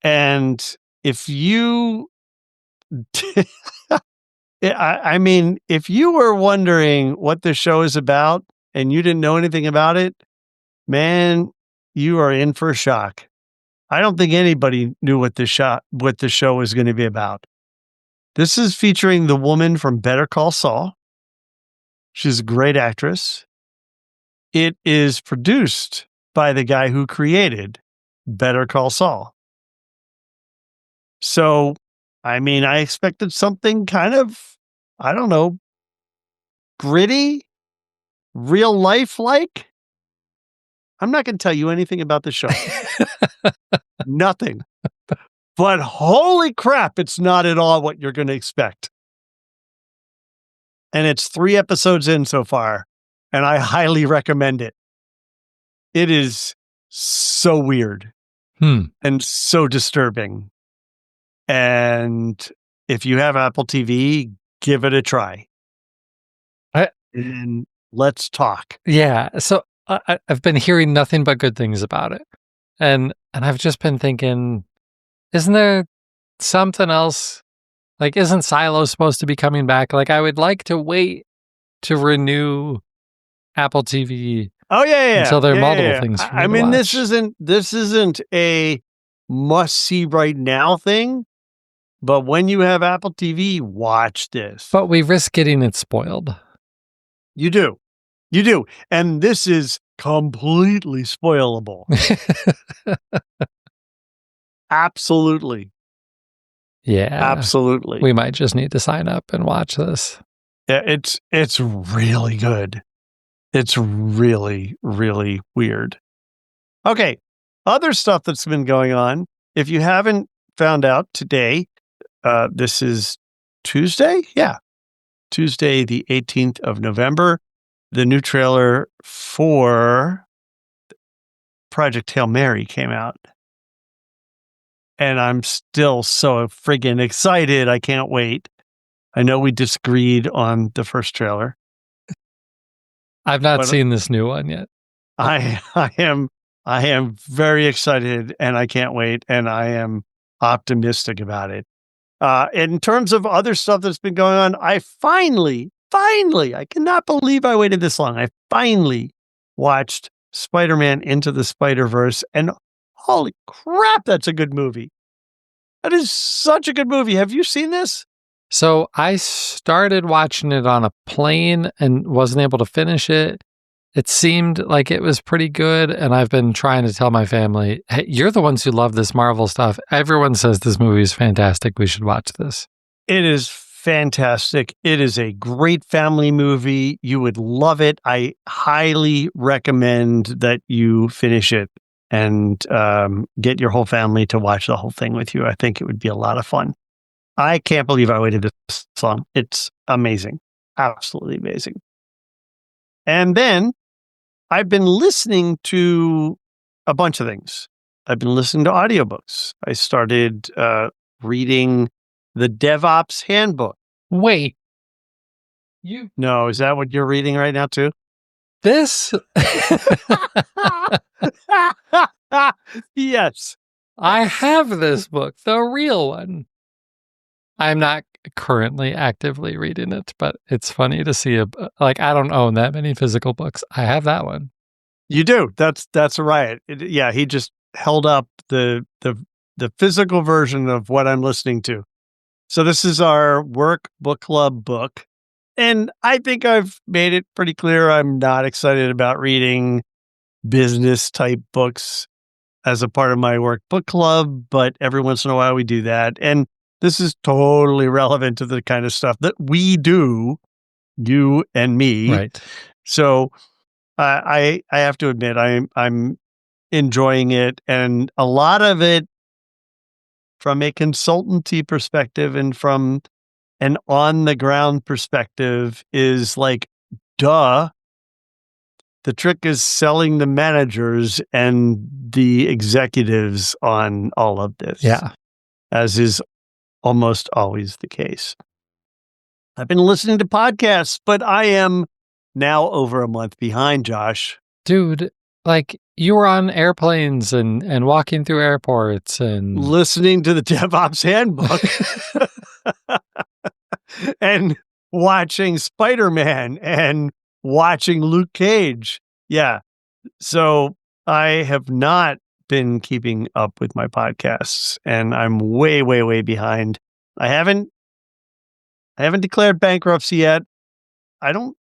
[SPEAKER 2] And if you I mean, if you were wondering what the show is about and you didn't know anything about it, man, you are in for a shock. I don't think anybody knew what the show was going to be about. This is featuring the woman from Better Call Saul. She's a great actress. It is produced by the guy who created Better Call Saul. So, I mean, I expected something kind of, I don't know, gritty, real life like. I'm not going to tell you anything about the show. Nothing. But holy crap, it's not at all what you're going to expect. And it's 3 episodes in so far, and I highly recommend it. It is so weird and so disturbing. And if you have Apple TV, give it a try. And let's talk.
[SPEAKER 1] Yeah. So I've been hearing nothing but good things about it. And I've just been thinking, isn't there something else? Like, isn't Silo supposed to be coming back? Like, I would like to wait to renew Apple TV.
[SPEAKER 2] Oh yeah.
[SPEAKER 1] Until there are multiple things for me to watch.
[SPEAKER 2] This isn't a must see right now thing, but when you have Apple TV, watch this.
[SPEAKER 1] But we risk getting it spoiled.
[SPEAKER 2] You do. And this is completely spoilable. Absolutely.
[SPEAKER 1] Yeah.
[SPEAKER 2] Absolutely.
[SPEAKER 1] We might just need to sign up and watch this.
[SPEAKER 2] Yeah, it's really good. It's really, really weird. Okay. Other stuff that's been going on. If you haven't found out today, this is Tuesday? Yeah. Tuesday, the 18th of November. The new trailer for Project Hail Mary came out. And I'm still so friggin' excited. I can't wait. I know we disagreed on the first trailer.
[SPEAKER 1] I've not seen this new one yet.
[SPEAKER 2] I am very excited and I can't wait. And I am optimistic about it. In terms of other stuff that's been going on, I finally, I cannot believe I waited this long. I finally watched Spider-Man Into the Spider-Verse, and holy crap, that's a good movie. That is such a good movie. Have you seen this?
[SPEAKER 1] So I started watching it on a plane and wasn't able to finish it. It seemed like it was pretty good, and I've been trying to tell my family, hey, you're the ones who love this Marvel stuff. Everyone says this movie is fantastic. We should watch this.
[SPEAKER 2] It is fantastic. It is a great family movie. You would love it. I highly recommend that you finish it and get your whole family to watch the whole thing with you. I think it would be a lot of fun. I can't believe I waited this long. It's amazing. Absolutely amazing. And then I've been listening to a bunch of things. I've been listening to audiobooks. I started reading the DevOps Handbook.
[SPEAKER 1] Wait.
[SPEAKER 2] No, is that what you're reading right now too?
[SPEAKER 1] This?
[SPEAKER 2] Yes.
[SPEAKER 1] I have this book, the real one. I'm not currently actively reading it, but it's funny to see I don't own that many physical books. I have that one.
[SPEAKER 2] You do. That's right. Yeah, he just held up the physical version of what I'm listening to. So this is our work book club book. And I think I've made it pretty clear I'm not excited about reading business type books as a part of my work book club, but every once in a while we do that. And this is totally relevant to the kind of stuff that we do, you and me.
[SPEAKER 1] Right.
[SPEAKER 2] So I have to admit I'm enjoying it, and a lot of it from a consultancy perspective and from an on the ground perspective is like, duh. The trick is selling the managers and the executives on all of this.
[SPEAKER 1] Yeah.
[SPEAKER 2] As is almost always the case. I've been listening to podcasts, but I am now over a month behind, Josh.
[SPEAKER 1] Dude, you were on airplanes and walking through airports and
[SPEAKER 2] listening to the DevOps Handbook and watching Spider-Man and watching Luke Cage. Yeah. So I have not been keeping up with my podcasts, and I'm way, way, way behind. I haven't declared bankruptcy yet. I don't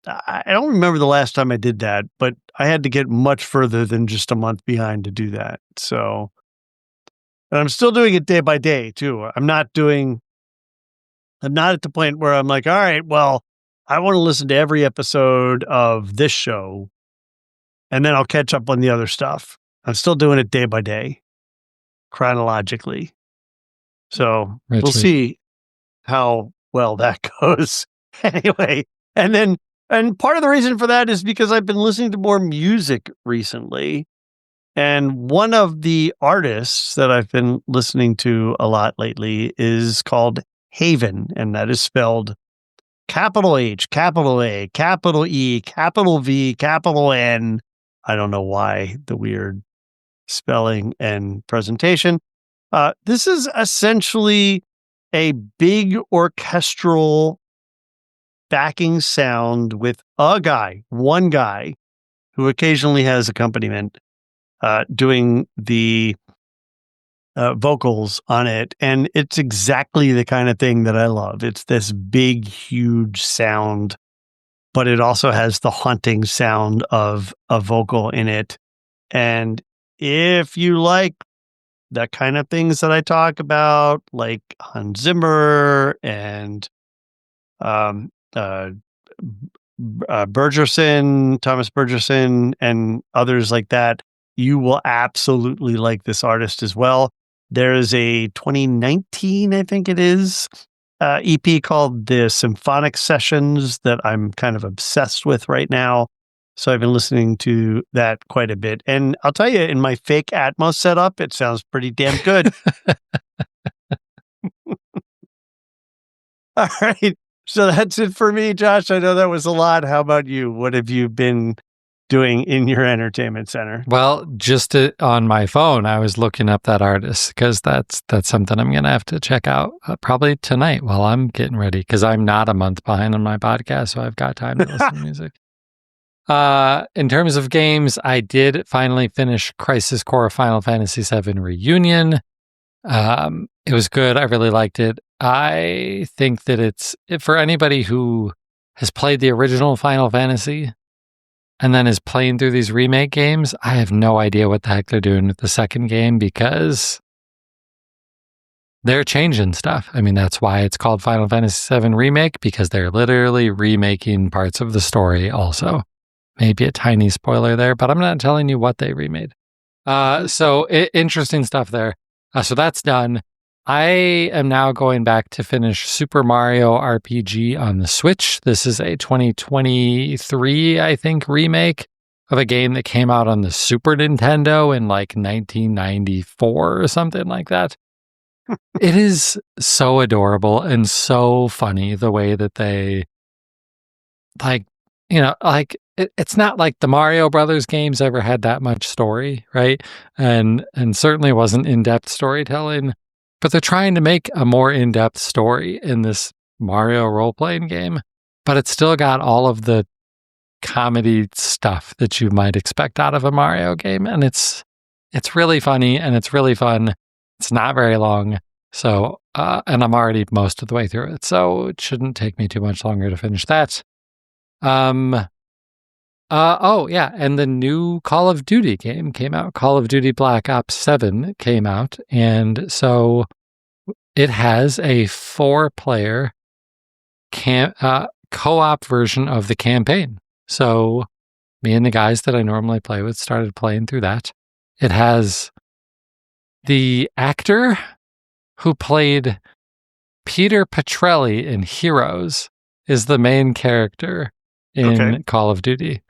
[SPEAKER 2] remember the last time I did that, but I had to get much further than just a month behind to do that. So, and I'm still doing it day by day too. I'm not at the point where I'm like, all right, well, I want to listen to every episode of this show and then I'll catch up on the other stuff. I'm still doing it day by day, chronologically. So we'll see how well that goes. Anyway, and part of the reason for that is because I've been listening to more music recently. And one of the artists that I've been listening to a lot lately is called Haven, and that is spelled capital H, capital A, capital E, capital V, capital N. I don't know why the weird spelling and presentation. This is essentially a big orchestral backing sound with one guy, who occasionally has accompaniment, doing the vocals on it. And it's exactly the kind of thing that I love. It's this big, huge sound, but it also has the haunting sound of a vocal in it. And if you like that kind of things that I talk about, like Hans Zimmer and Bergerson, Thomas Bergerson, and others like that, you will absolutely like this artist as well. There is a 2019, I think it is, EP called The Symphonic Sessions that I'm kind of obsessed with right now. So I've been listening to that quite a bit. And I'll tell you, in my fake Atmos setup, it sounds pretty damn good. All right. So that's it for me, Josh. I know that was a lot. How about you? What have you been doing in your entertainment center?
[SPEAKER 1] Well, just on my phone, I was looking up that artist because that's something I'm going to have to check out probably tonight while I'm getting ready, because I'm not a month behind on my podcast, so I've got time to listen to music. In terms of games, I did finally finish Crisis Core Final Fantasy VII Reunion. It was good. I really liked it. I think that it's for anybody who has played the original Final Fantasy. and then is playing through these remake games, I have no idea what the heck they're doing with the second game because they're changing stuff. I mean, that's why it's called Final Fantasy VII Remake, because they're literally remaking parts of the story also. Maybe a tiny spoiler there, but I'm not telling you what they remade. So interesting stuff there. So that's done. I am now going back to finish Super Mario RPG on the Switch. This is a 2023, I think, remake of a game that came out on the Super Nintendo in like 1994 or something like that. It is so adorable and so funny the way that they, like, you know, like it's not like the Mario Brothers games ever had that much story, right? And certainly wasn't in-depth storytelling, but they're trying to make a more in-depth story in this Mario role-playing game, but it's still got all of the comedy stuff that you might expect out of a Mario game, and it's really funny and it's really fun. It's not very long, so and I'm already most of the way through it, so it shouldn't take me too much longer to finish that. Oh yeah, and the new Call of Duty game came out. Call of Duty Black Ops 7 came out, and so it has a 4-player co-op version of the campaign. So me and the guys that I normally play with started playing through that. It has the actor who played Peter Petrelli in Heroes is the main character in Call of Duty.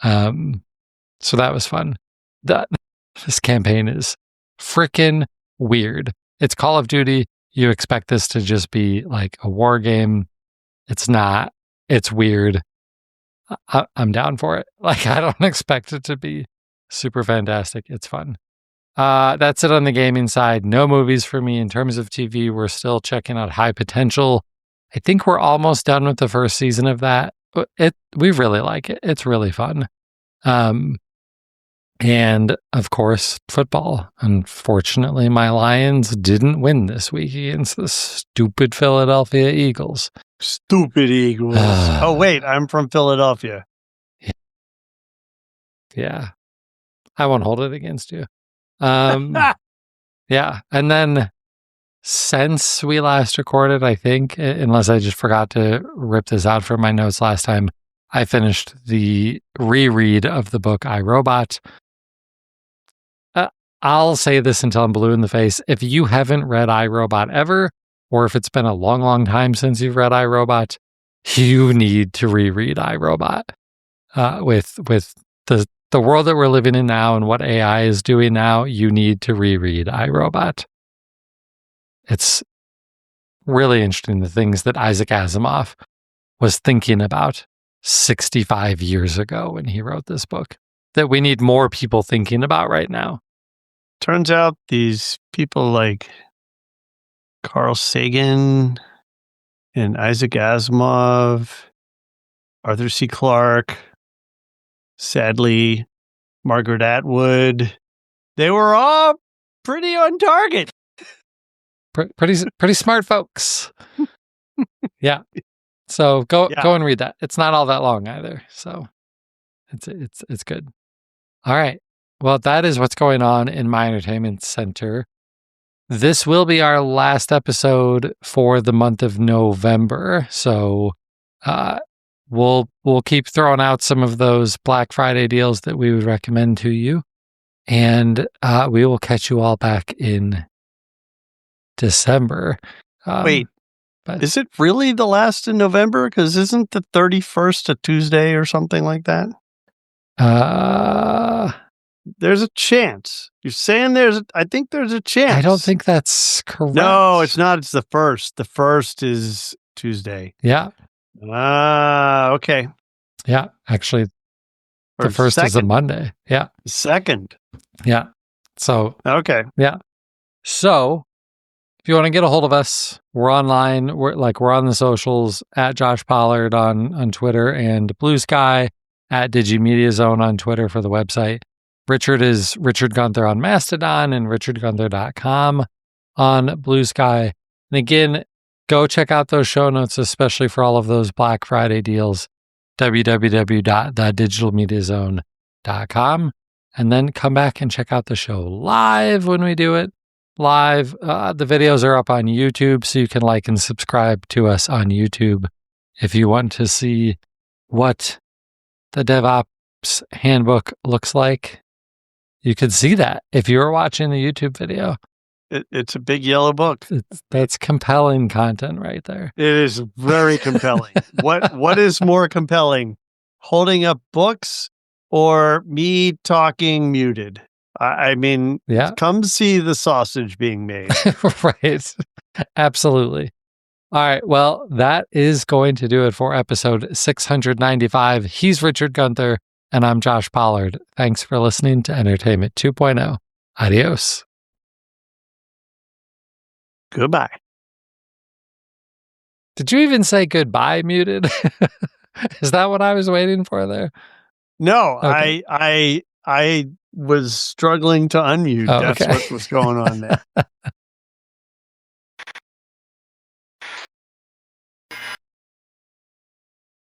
[SPEAKER 1] So that was fun. This campaign is freaking weird. It's Call of Duty. You expect this to just be like a war game. It's not. It's weird. I'm down for it. Like, I don't expect it to be super fantastic. It's fun. That's it on the gaming side. No movies for me. In terms of TV, we're still checking out High Potential. I think we're almost done with the first season of that. We really like it. It's really fun. And of course, football. Unfortunately, my Lions didn't win this week against the stupid Philadelphia Eagles.
[SPEAKER 2] Stupid Eagles. Oh, wait, I'm from Philadelphia.
[SPEAKER 1] Yeah. I won't hold it against you. Yeah. And then since we last recorded, I think, unless I just forgot to rip this out from my notes last time, I finished the reread of the book I, Robot. I'll say this until I'm blue in the face. If you haven't read I, Robot ever, or if it's been a long, long time since you've read I, Robot, you need to reread I, Robot. With the world that we're living in now and what AI is doing now, you need to reread I, Robot. It's really interesting, the things that Isaac Asimov was thinking about 65 years ago when he wrote this book that we need more people thinking about right now.
[SPEAKER 2] Turns out these people like Carl Sagan and Isaac Asimov, Arthur C. Clarke, sadly, Margaret Atwood, they were all pretty on target.
[SPEAKER 1] Pretty smart folks. Yeah. So go and read that. It's not all that long either. So it's good. All right. Well, that is what's going on in my entertainment center. This will be our last episode for the month of November. So we'll keep throwing out some of those Black Friday deals that we would recommend to you. And we will catch you all back in December.
[SPEAKER 2] Wait, but is it really the last in November? Because isn't the 31st a Tuesday or something like that? There's a chance. You're saying I think there's a chance.
[SPEAKER 1] I don't think that's correct.
[SPEAKER 2] No, it's not. It's the 1st. The 1st is Tuesday.
[SPEAKER 1] Yeah.
[SPEAKER 2] Okay.
[SPEAKER 1] Yeah, actually, the 1st is a Monday. Yeah.
[SPEAKER 2] 2nd.
[SPEAKER 1] Yeah. So.
[SPEAKER 2] Okay.
[SPEAKER 1] Yeah. So, if you want to get a hold of us, we're online. We're on the socials at Josh Pollard on Twitter and Blue Sky, at DigiMediaZone on Twitter for the website. Richard is Richard Gunther on Mastodon and richardgunther.com on Blue Sky. And again, go check out those show notes, especially for all of those Black Friday deals. www.thedigitalmediazone.com, and then come back and check out the show live when we do it. Live. The videos are up on YouTube, so you can like and subscribe to us on YouTube. If you want to see what the DevOps handbook looks like, you could see that if you were watching the YouTube video.
[SPEAKER 2] It's a big yellow book.
[SPEAKER 1] That's compelling content right there.
[SPEAKER 2] It is very compelling. What is more compelling, holding up books or me talking muted? I mean,
[SPEAKER 1] Yeah.
[SPEAKER 2] Come see the sausage being made.
[SPEAKER 1] Right. Absolutely. All right. Well, that is going to do it for episode 695. He's Richard Gunther, and I'm Josh Pollard. Thanks for listening to Entertainment 2.0. Adios.
[SPEAKER 2] Goodbye.
[SPEAKER 1] Did you even say goodbye muted? Is that what I was waiting for there?
[SPEAKER 2] No,
[SPEAKER 1] Okay.
[SPEAKER 2] I was struggling to unmute.
[SPEAKER 1] Oh,
[SPEAKER 2] That's
[SPEAKER 1] okay.
[SPEAKER 2] what was going on there.